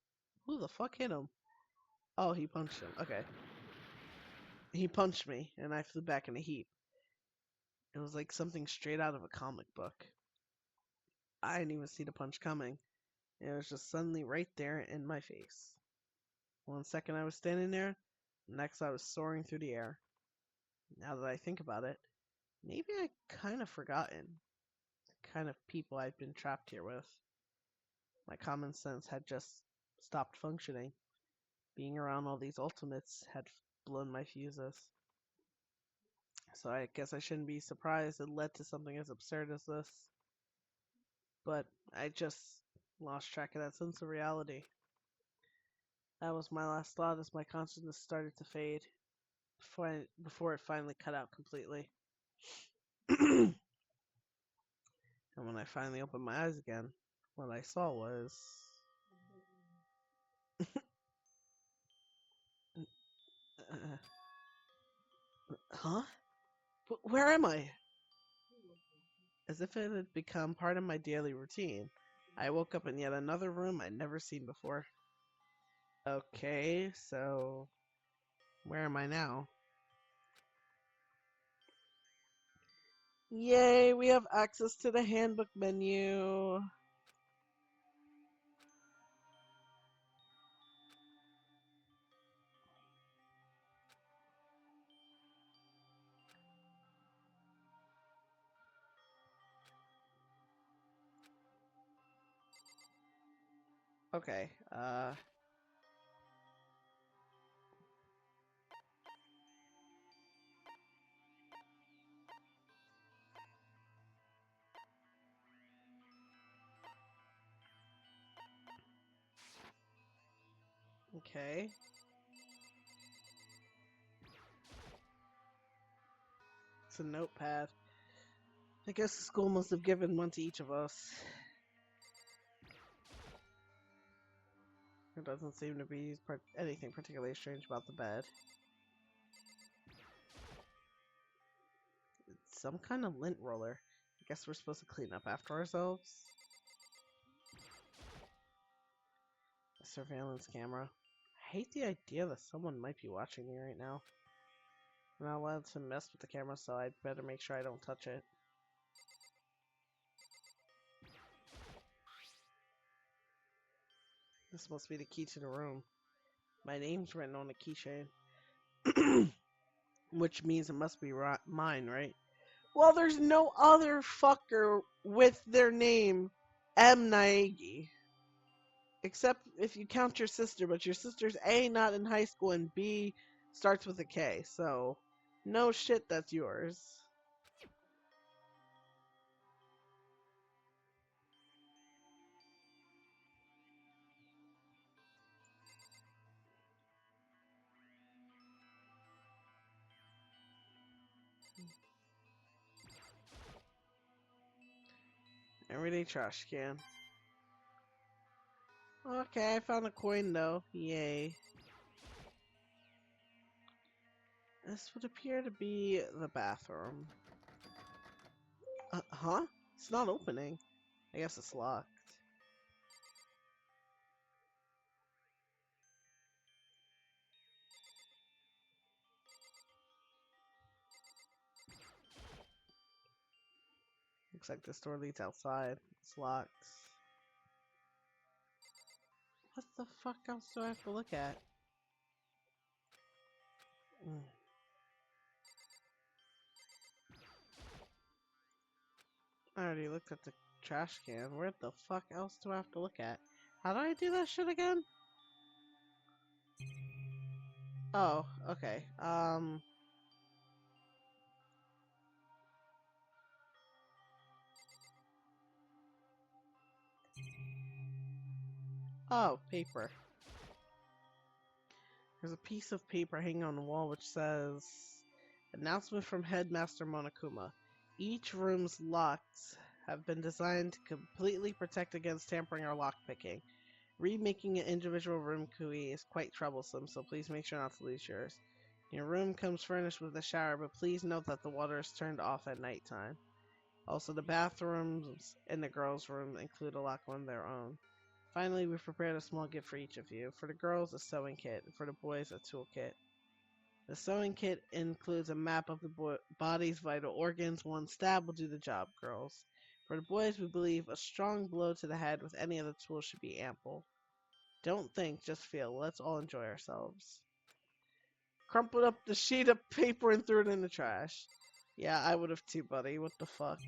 who the fuck hit him? Oh, he punched him. Okay. He punched me, and I flew back in a heap. It was like something straight out of a comic book. I didn't even see the punch coming. It was just suddenly right there in my face. 1 second I was standing there, next I was soaring through the air. Now that I think about it, maybe I kind of forgotten the kind of people I've been trapped here with. My common sense had just stopped functioning. Being around all these ultimates had blown my fuses. So I guess I shouldn't be surprised it led to something as absurd as this. But I just lost track of that sense of reality. That was my last thought as my consciousness started to fade before it finally cut out completely. And when I finally opened my eyes again, what I saw was... huh? Where am I? As if it had become part of my daily routine, I woke up in yet another room I'd never seen before. Okay, so where am I now? Yay, we have access to the handbook menu. Okay, okay. It's a notepad. I guess the school must have given one to each of us. There doesn't seem to be anything particularly strange about the bed. It's some kind of lint roller. I Guess we're supposed to clean up after ourselves. A surveillance camera. I hate the idea that someone might be watching me right now. I'm not allowed to mess with the camera, so I'd better make sure I don't touch it. This must be the key to the room. My name's written on the keychain. Which means it must be mine, right? Well, there's no other fucker with their name M. Naegi. Except if you count your sister, but your sister's A, not in high school, and B starts with a K, so no shit, that's yours. Everyday trash can. Okay, I found a coin though. Yay. This would appear to be the bathroom. Huh? It's not opening. I guess it's locked. Looks like this door leads outside. It's locked. What the fuck else do I have to look at? I already looked at the trash can. Where the fuck else do I have to look at? How do I do that shit again? Oh, okay. Oh, paper. There's a piece of paper hanging on the wall which says, announcement from Headmaster Monokuma. Each room's locks have been designed to completely protect against tampering or lockpicking. Remaking an individual room key is quite troublesome, so please make sure not to lose yours. Your room comes furnished with a shower, but please note that the water is turned off at nighttime. Also, the bathrooms in the girls' room include a lock on their own. Finally, we've prepared a small gift for each of you. For the girls, a sewing kit, and for the boys, a toolkit. The sewing kit includes a map of the body's vital organs. One stab will do the job, girls. For the boys, we believe a strong blow to the head with any of the tools should be ample. Don't think, just feel. Let's all enjoy ourselves. Crumpled up the sheet of paper and threw it in the trash. Yeah, I would have too, buddy. What the fuck?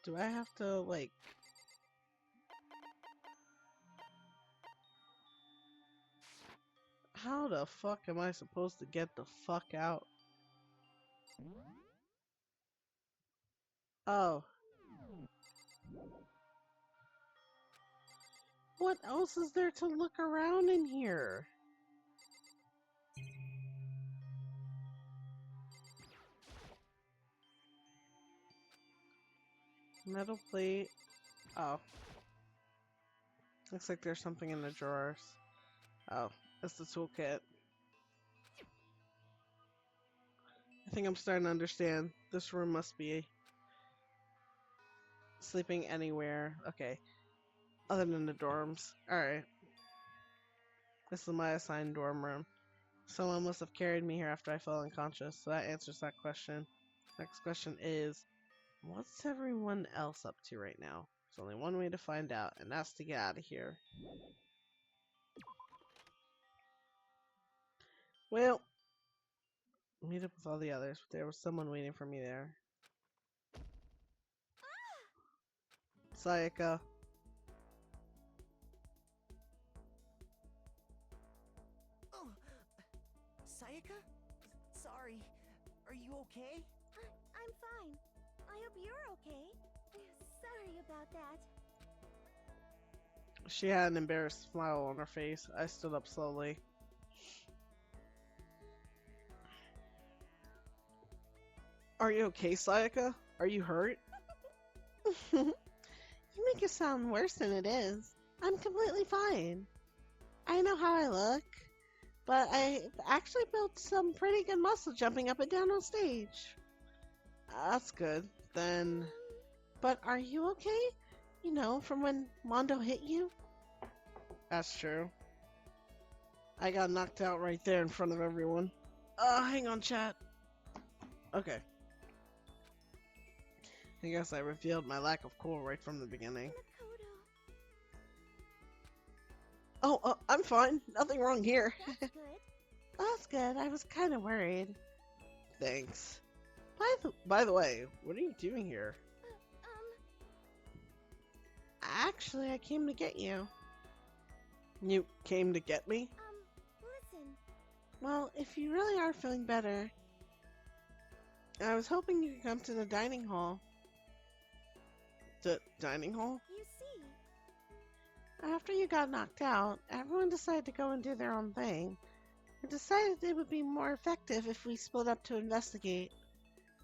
Do I have to, like... How the fuck am I supposed to get the fuck out? Oh. What else is there to look around in here? Metal plate. Oh. Looks like there's something in the drawers. Oh, it's the toolkit. I think I'm starting to understand. This room must be sleeping anywhere. Okay. Other than the dorms. Alright. This is my assigned dorm room. Someone must have carried me here after I fell unconscious, so that answers that question. Next question is, what's everyone else up to right now? There's only one way to find out, and that's to get out of here. Well, meet up with all the others, but there was someone waiting for me there. Sayaka. Oh, Sayaka? Sorry. Are you okay? I'm fine. I hope you're okay. Sorry about that. She had an embarrassed smile on her face. I stood up slowly. Are you okay, Sayaka? Are you hurt? You make it sound worse than it is. I'm completely fine. I know how I look. but I actually built some pretty good muscle jumping up and down on stage. That's good. Then, But are you okay? You know, from when Mondo hit you? that's true. I got knocked out right there in front of everyone. Hang on, chat. Okay. I guess I revealed my lack of cool right from the beginning. Makoto. Oh, I'm fine. Nothing wrong here. That's good. That's good. I was kind of worried. Thanks. By the way, what are you doing here? Actually, I came to get you. You came to get me? Listen. Well, if you really are feeling better, I was hoping you could come to the dining hall. The dining hall? You see. After you got knocked out, everyone decided to go and do their own thing. We decided it would be more effective if we split up to investigate.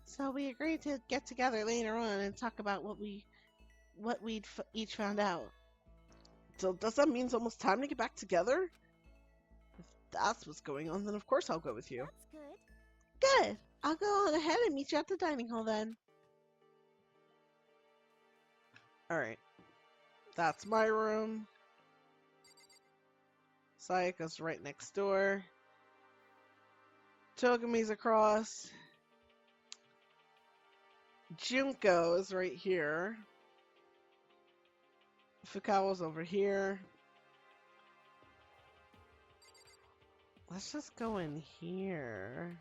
So we agreed to get together later on and talk about what we'd each found out. So does that mean it's almost time to get back together? If that's what's going on, then of course I'll go with you. That's good. Good. I'll go on ahead and meet you at the dining hall then. Alright. That's my room. Sayaka's right next door. Togami's across. Junko is right here. Fukawa's over here. Let's just go in here.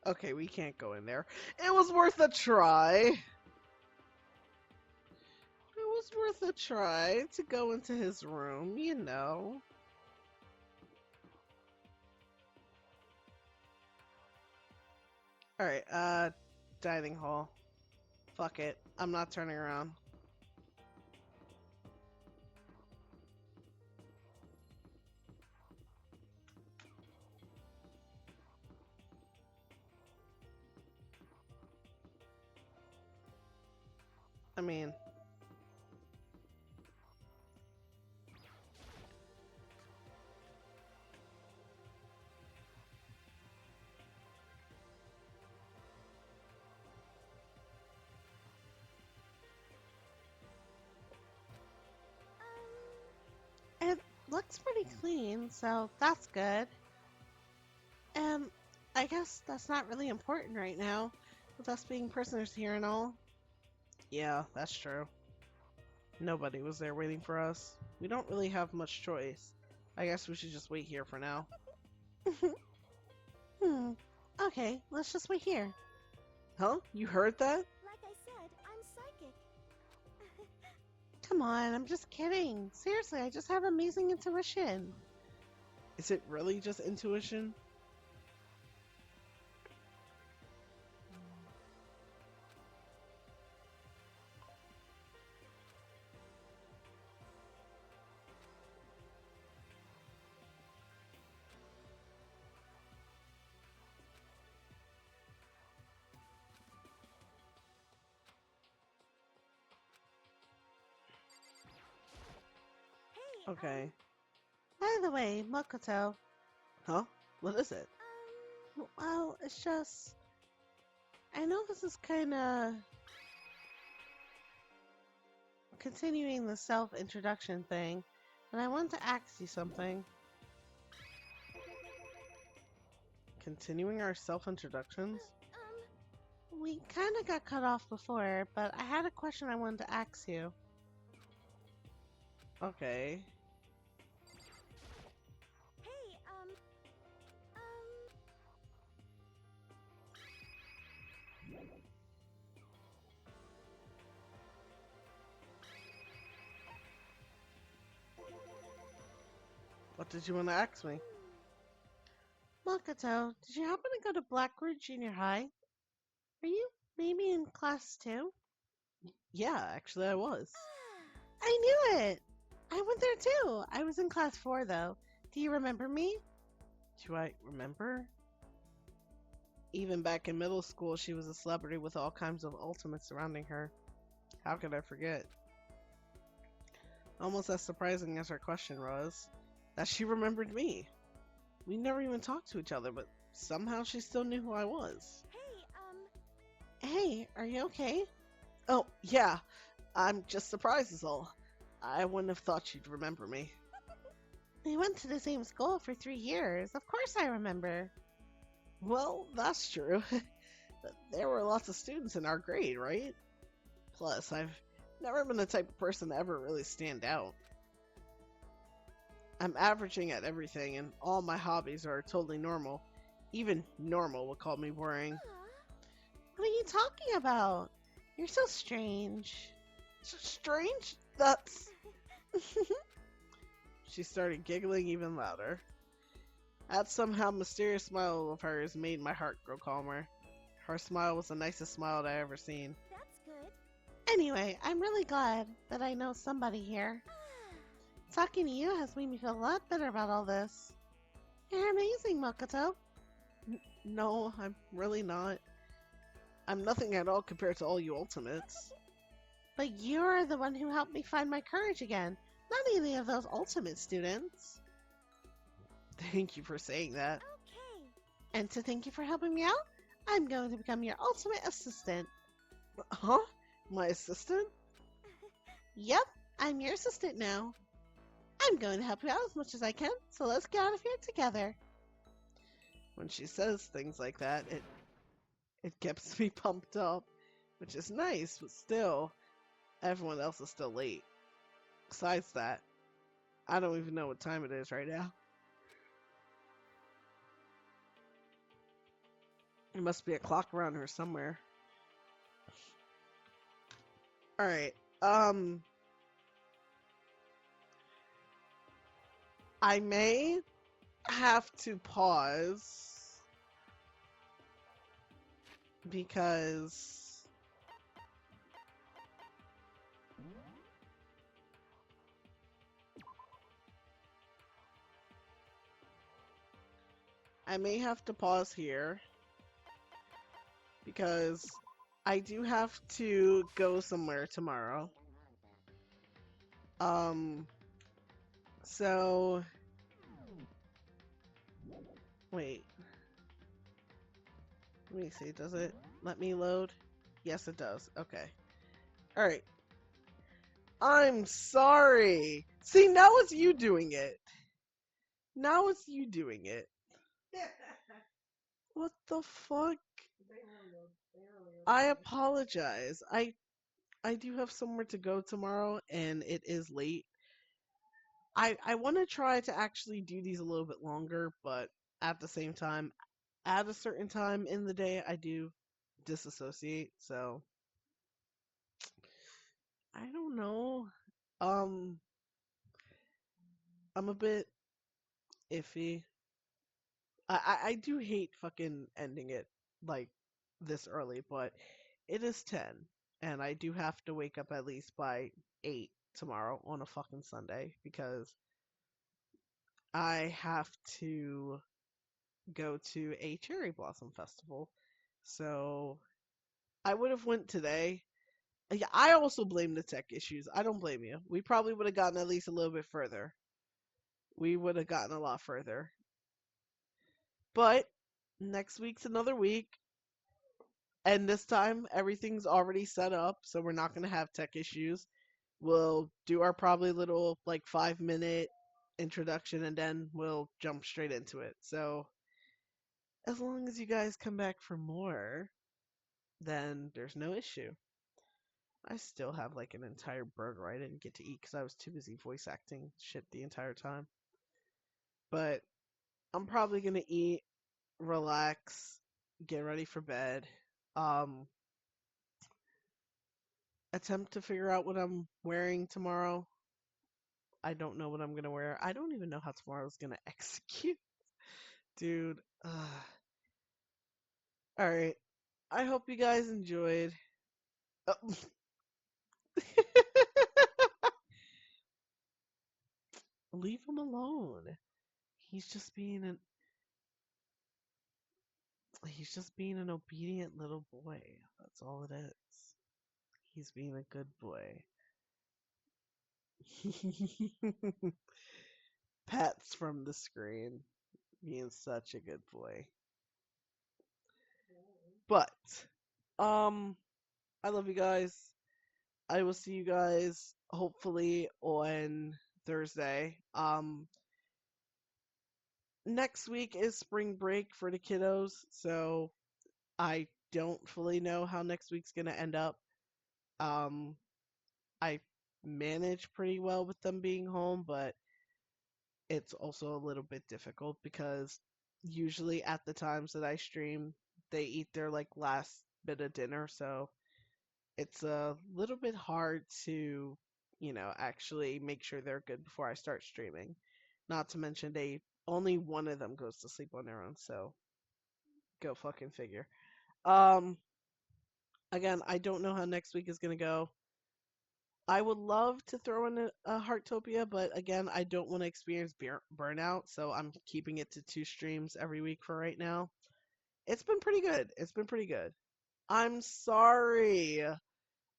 Okay, we can't go in there. It was worth a try. It was worth a try to go into his room, you know. Alright, dining hall. Fuck it. I'm not turning around. I mean... It looks pretty clean, so that's good. I guess that's not really important right now, with us being prisoners here and all. Yeah, that's true. Nobody was there waiting for us. We don't really have much choice. I guess we should just wait here for now. Okay, let's just wait here. Huh? You heard that? Like I said, I'm psychic. Come on, I'm just kidding. Seriously, I just have amazing intuition. Is it really just intuition? Hey, Okay. By the way, Makoto, Huh? What is it? well, it's just... I know this is kinda... continuing the self-introduction thing, and I want to ask you something. Continuing our self-introductions? We kinda got cut off before, but I had a question I wanted to ask you. Okay. Hey, What did you want to ask me? Makoto, did you happen to go to Blackwood Junior High? Are you maybe in class 2? Yeah, actually I was. I knew it! I went there too! I was in class 4 though. Do you remember me? Do I remember? Even back in middle school, she was a celebrity with all kinds of ultimates surrounding her. How could I forget? Almost as surprising as her question was, that she remembered me. We never even talked to each other, but somehow she still knew who I was. Hey, are you okay? Oh, yeah, I'm just surprised is all. I wouldn't have thought she'd remember me. We went to the same school for 3 years. Of course I remember. Well, that's true. There were lots of students in our grade, right? Plus, I've never been the type of person to ever really stand out. I'm averaging at everything, and all my hobbies are totally normal. Even normal would call me boring. What are you talking about? You're so strange. Strange? That's. She started giggling even louder. That somehow mysterious smile of hers made my heart grow calmer. Her smile was the nicest smile I'd ever seen. That's good. Anyway, I'm really glad that I know somebody here. Talking to you has made me feel a lot better about all this. You're amazing, Mokoto. No, I'm really not. I'm nothing at all compared to all you ultimates. But you're the one who helped me find my courage again, not any of those ultimate students. Thank you for saying that. Okay. And to thank you for helping me out, I'm going to become your ultimate assistant. Huh? My assistant? Yep, I'm your assistant now. I'm going to help you out as much as I can, so let's get out of here together. When she says things like that, it gets me pumped up, which is nice, but still, everyone else is still late. Besides that, I don't even know what time it is right now. There must be a clock around here somewhere. Alright, I may have to pause because I may have to pause here because I do have to go somewhere tomorrow. So wait. Let me see, does it let me load? Yes, it does. Okay. Alright. I'm sorry! See, now it's you doing it! Now it's you doing it. What the fuck? I apologize. I do have somewhere to go tomorrow and it is late. I want to try to actually do these a little bit longer, but at the same time, at a certain time in the day, I do disassociate, so I don't know. Um, I'm a bit iffy. I do hate fucking ending it like this early, but it is 10, and I do have to wake up at least by 8 tomorrow on a fucking Sunday because I have to go to a cherry blossom festival. So I would have went today. Yeah, I also blame the tech issues. I don't blame you. We probably would have gotten at least a little bit further. We would have gotten a lot further. But next week's another week. And this time everything's already set up, so we're not going to have tech issues. We'll do our probably little like 5-minute introduction and then we'll jump straight into it. So as long as you guys come back for more, then there's no issue. I still have like an entire burger I didn't get to eat because I was too busy voice acting shit the entire time. But I'm probably gonna eat, relax, get ready for bed. Um, Attempt to figure out what I'm wearing tomorrow. I don't know what I'm gonna wear. I don't even know how tomorrow's gonna execute, dude. All right. I hope you guys enjoyed. Oh. Leave him alone. He's just being an he's just being an obedient little boy. That's all it is. He's being a good boy. pets from the screen. Being such a good boy. But, um, I love you guys. I will see you guys hopefully on Thursday. Next week is spring break for the kiddos, so I don't fully know how next week's gonna end up. Um, I manage pretty well with them being home, but it's also a little bit difficult because usually at the times that I stream, they eat their like last bit of dinner, so it's a little bit hard to, actually make sure they're good before I start streaming. Not to mention they only one of them goes to sleep on their own, so go fucking figure. Um Again, I don't know how next week is gonna go. I would love to throw in a Heartopia, but again, I don't want to experience burnout, so I'm keeping it to 2 streams every week for right now. It's been pretty good. It's been pretty good. I'm sorry.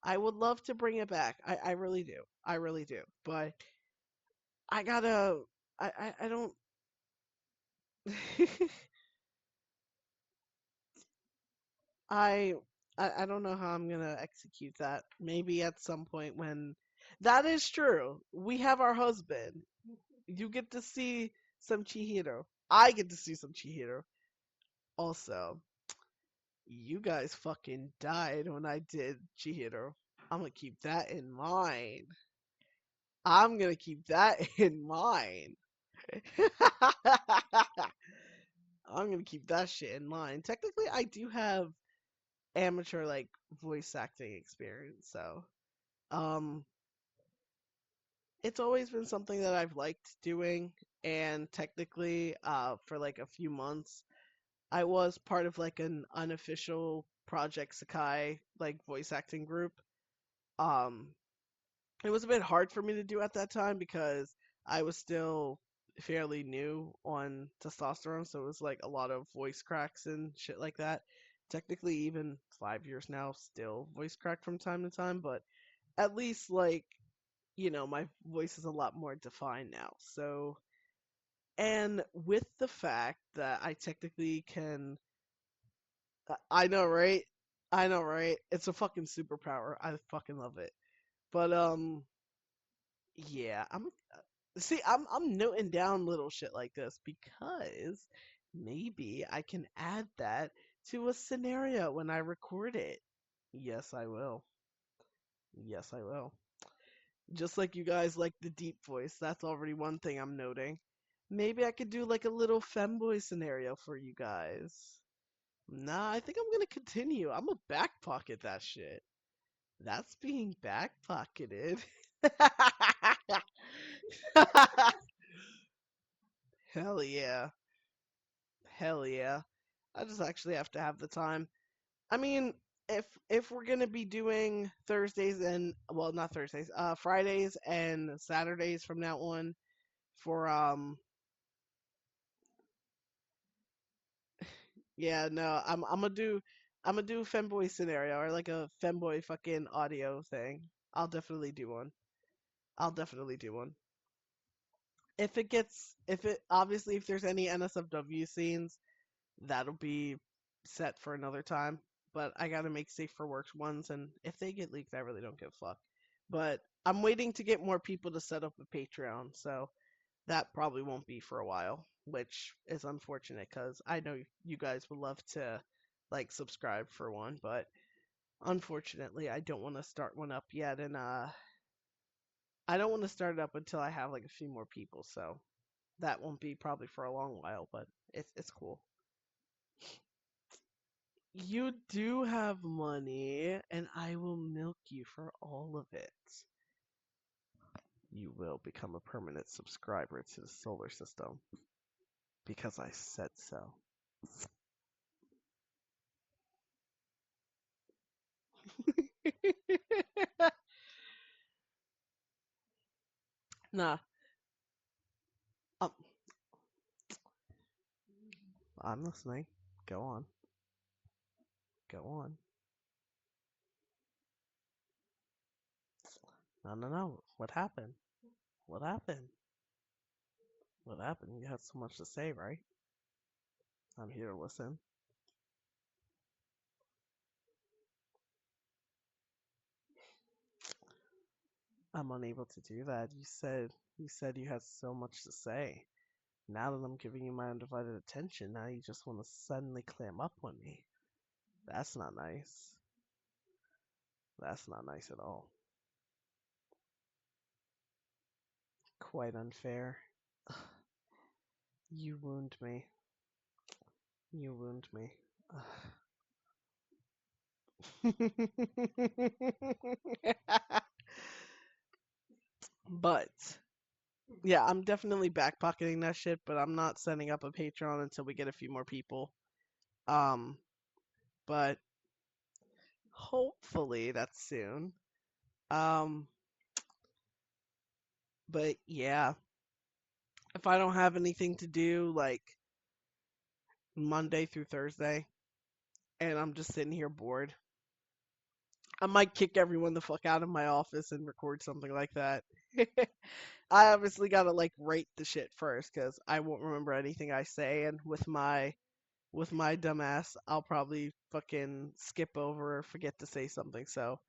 I would love to bring it back. I really do. I really do. But I gotta. I don't. I, I don't know how I'm gonna execute that. Maybe at some point when. That is true. We have our husband. You get to see some Chihiro. I get to see some Chihiro. Also, you guys fucking died when I did Chihiro. I'm gonna keep that in mind. I'm gonna keep that in mind. I'm gonna keep that shit in mind. Technically, I do have amateur like voice acting experience, so um, it's always been something that I've liked doing. And technically, for like a few months, I was part of like an unofficial Project Sakai like voice acting group. Um, it was a bit hard for me to do at that time because I was still fairly new on testosterone, so it was like a lot of voice cracks and shit like that. Technically, even 5 years now, still voice crack from time to time, but at least like my voice is a lot more defined now. So, and with the fact that I technically can, I know, right? I know, right? It's a fucking superpower. I fucking love it. But yeah, I'm noting down little shit like this because maybe I can add that to a scenario when I record it. Yes, I will. Yes, I will. Just like you guys like the deep voice, that's already one thing I'm noting. Maybe I could do like a little femboy scenario for you guys. Nah, I think I'm gonna continue. I'm gonna back pocket that shit. That's being back pocketed. Hell yeah. Hell yeah. I just actually have to have the time. I mean, if we're gonna be doing Thursdays and well, not Thursdays, Fridays and Saturdays from now on for yeah, no, I'm gonna do a femboy scenario or like a femboy fucking audio thing. I'll definitely do one. I'll definitely do one. Obviously if there's any NSFW scenes, that'll be set for another time. But I gotta make safe for work ones, and if they get leaked, I really don't give a fuck. But I'm waiting to get more people to set up a Patreon, so that probably won't be for a while, which is unfortunate because I know you guys would love to like subscribe for one, but unfortunately, I don't want to start one up yet, and I don't want to start it up until I have like a few more people, so that won't be probably for a long while, but it's cool. You do have money, and I will milk you for all of it. You will become a permanent subscriber to the solar system because I said so. Nah, um, I'm listening. Go on. Go on. No, no, no. What happened? What happened? What happened? You had so much to say, right? I'm here to listen. I'm unable to do that. You said you had so much to say. Now that I'm giving you my undivided attention, now you just want to suddenly clam up on me. That's not nice. That's not nice at all. Quite unfair. You wound me. You wound me. But yeah, I'm definitely backpocketing that shit, but I'm not setting up a Patreon until we get a few more people. Um, but hopefully that's soon. Um, but yeah, if I don't have anything to do like Monday through Thursday and I'm just sitting here bored, I might kick everyone the fuck out of my office and record something like that. I obviously gotta like write the shit first because I won't remember anything I say, and with my dumbass, I'll probably fucking skip over or forget to say something. So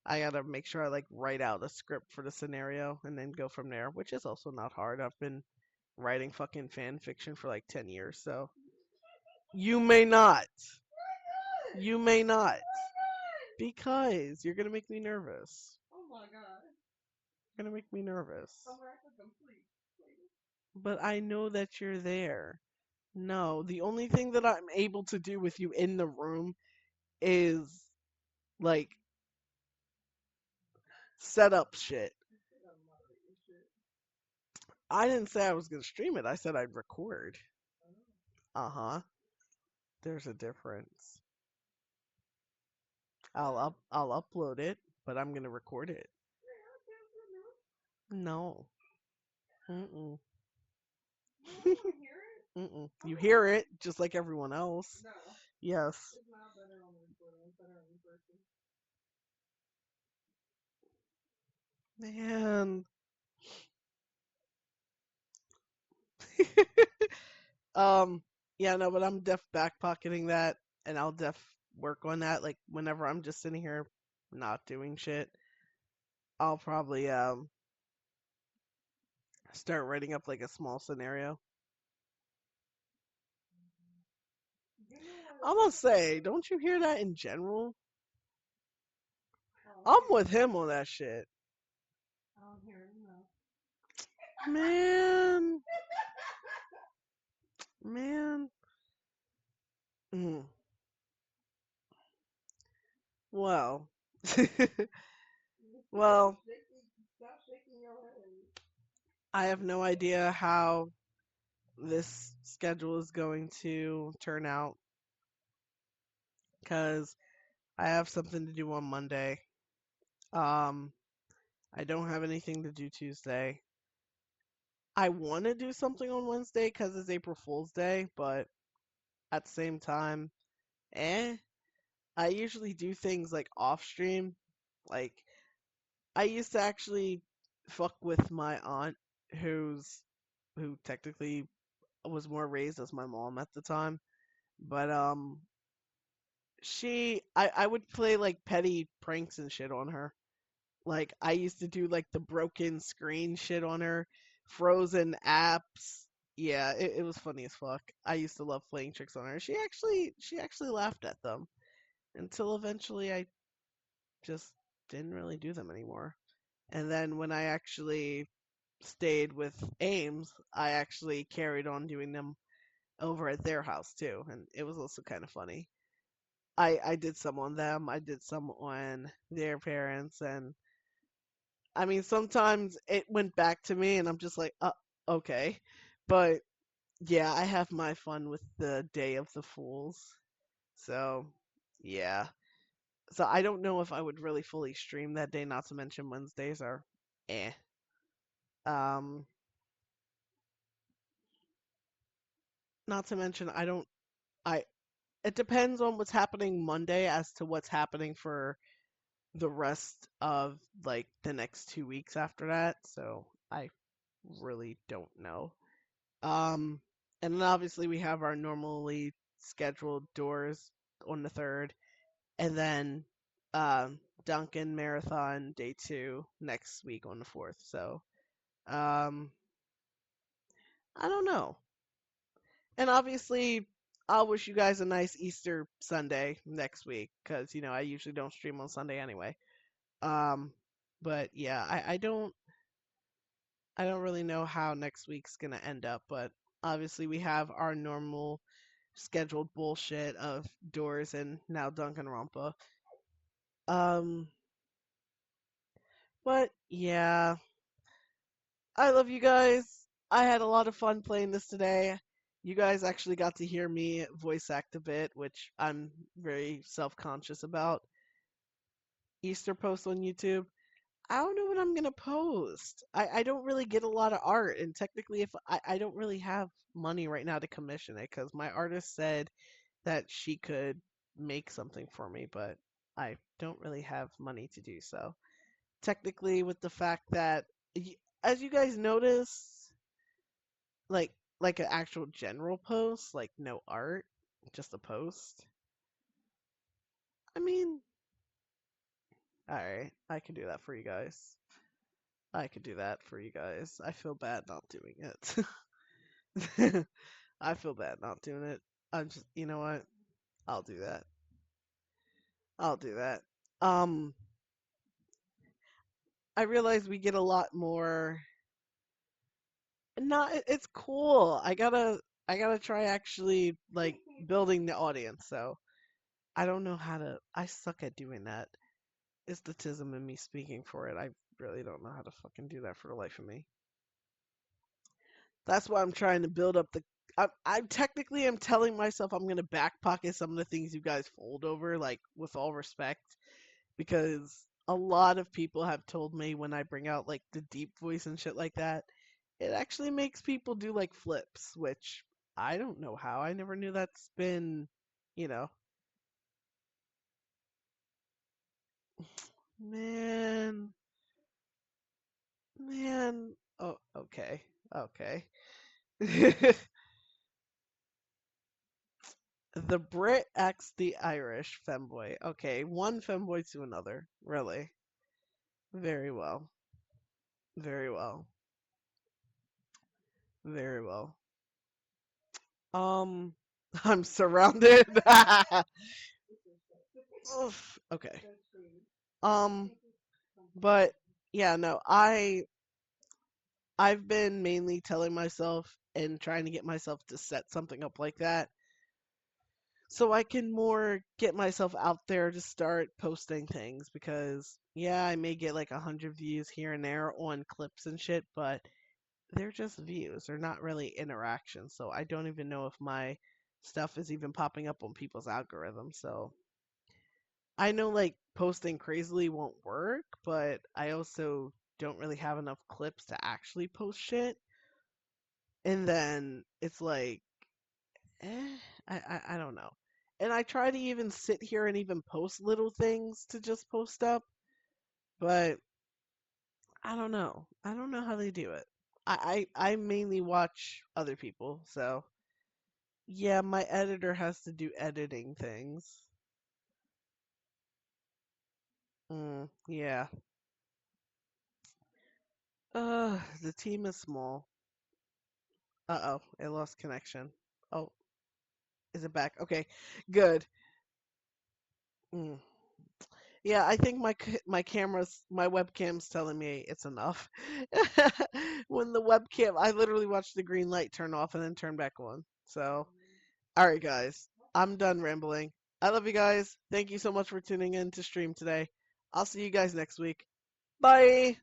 I gotta make sure I like write out a script for the scenario and then go from there, which is also not hard. I've been writing fucking fan fiction for like 10 years, so you may not. You may not. Because you're gonna make me nervous. Oh my god. You're gonna make me nervous. I'm actually complete. But I know that you're there. No, the only thing that I'm able to do with you in the room is like set up shit. I didn't say I was gonna stream it. I said I'd record. Uh-huh. There's a difference. I'll upload it, but I'm gonna record it. No. Mm-mm. Mm-mm. You hear it just like everyone else. No. Yes. It's not better on the recording, it's better on in person. Man. Yeah, no, but I'm def backpocketing that and I'll def work on that. Like whenever I'm just sitting here not doing shit, I'll probably start writing up like a small scenario. I'm gonna say, don't you hear that in general? I'm with him on that shit. I don't hear it, no. Man. Man. Mm. Well. Well, Stop shaking your head. I have no idea how this schedule is going to turn out because I have something to do on Monday. Um, I don't have anything to do Tuesday. I want to do something on Wednesday because it's April Fool's Day, but at the same time, eh. I usually do things like off stream. Like, I used to actually fuck with my aunt who technically was more raised as my mom at the time. But I would play like petty pranks and shit on her. Like I used to do like the broken screen shit on her, frozen apps. Yeah, it was funny as fuck. I used to love playing tricks on her. She actually laughed at them until eventually I just didn't really do them anymore. And then when I actually stayed with Ames, I actually carried on doing them over at their house too, and it was also kind of funny. I did some on them, I did some on their parents, and I mean sometimes it went back to me, and I'm just like, okay, but yeah, I have my fun with the Day of the Fools, so yeah. So I don't know if I would really fully stream that day. Not to mention Wednesdays are, eh. Um, not to mention I don't. I It depends on what's happening Monday as to what's happening for the rest of like the next 2 weeks after that. So I really don't know. Um, and then obviously we have our normally scheduled doors on the 3rd, and then Duncan Marathon Day 2 next week on the 4th. So, um, I don't know. And obviously, I'll wish you guys a nice Easter Sunday next week because I usually don't stream on Sunday anyway. Um, but yeah, I don't really know how next week's gonna end up, but obviously we have our normal scheduled bullshit of Doors and now Danganronpa. Um, but yeah, I love you guys. I had a lot of fun playing this today. You guys actually got to hear me voice act a bit, which I'm very self-conscious about. Easter post on YouTube. I don't know what I'm gonna post. I don't really get a lot of art, and technically, if I don't really have money right now to commission it, because my artist said that she could make something for me, but I don't really have money to do so. Technically, with the fact that, as you guys notice, like an actual general post, like no art, just a post. I mean, all right, I can do that for you guys. I could do that for you guys. I feel bad not doing it. I feel bad not doing it. I'm just, you know what? I'll do that. I'll do that. Um, I realize we get a lot more. Not, it's cool. I gotta try actually like building the audience. So I don't know how to. I suck at doing that. It's the tism in me speaking for it. I really don't know how to fucking do that for the life of me. That's why I'm trying to build up the. I'm technically I'm telling myself I'm gonna back pocket some of the things you guys fold over, like with all respect, because a lot of people have told me when I bring out like the deep voice and shit like that, it actually makes people do like flips, which I don't know how. I never knew that's been, you know, man, man. Oh, okay, okay. The Brit acts the Irish femboy. Okay, one femboy to another. Really? Very well. Very well. Very well. Um, I'm surrounded. Oof. Okay. Um, but yeah, no, I've been mainly telling myself and trying to get myself to set something up like that so I can more get myself out there to start posting things because yeah, I may get like 100 views here and there on clips and shit, but they're just views. They're not really interactions. So I don't even know if my stuff is even popping up on people's algorithms. So I know like posting crazily won't work, but I also don't really have enough clips to actually post shit. And then it's like, eh, I don't know. And I try to even sit here and even post little things to just post up, but I don't know. I don't know how they do it. I mainly watch other people, so yeah, my editor has to do editing things. Yeah. The team is small. Uh-oh, it lost connection. Oh, is it back? Okay, good. Mm. Yeah, I think my webcam's telling me it's enough. When the webcam, I literally watched the green light turn off and then turn back on. So, all right, guys, I'm done rambling. I love you guys. Thank you so much for tuning in to stream today. I'll see you guys next week. Bye.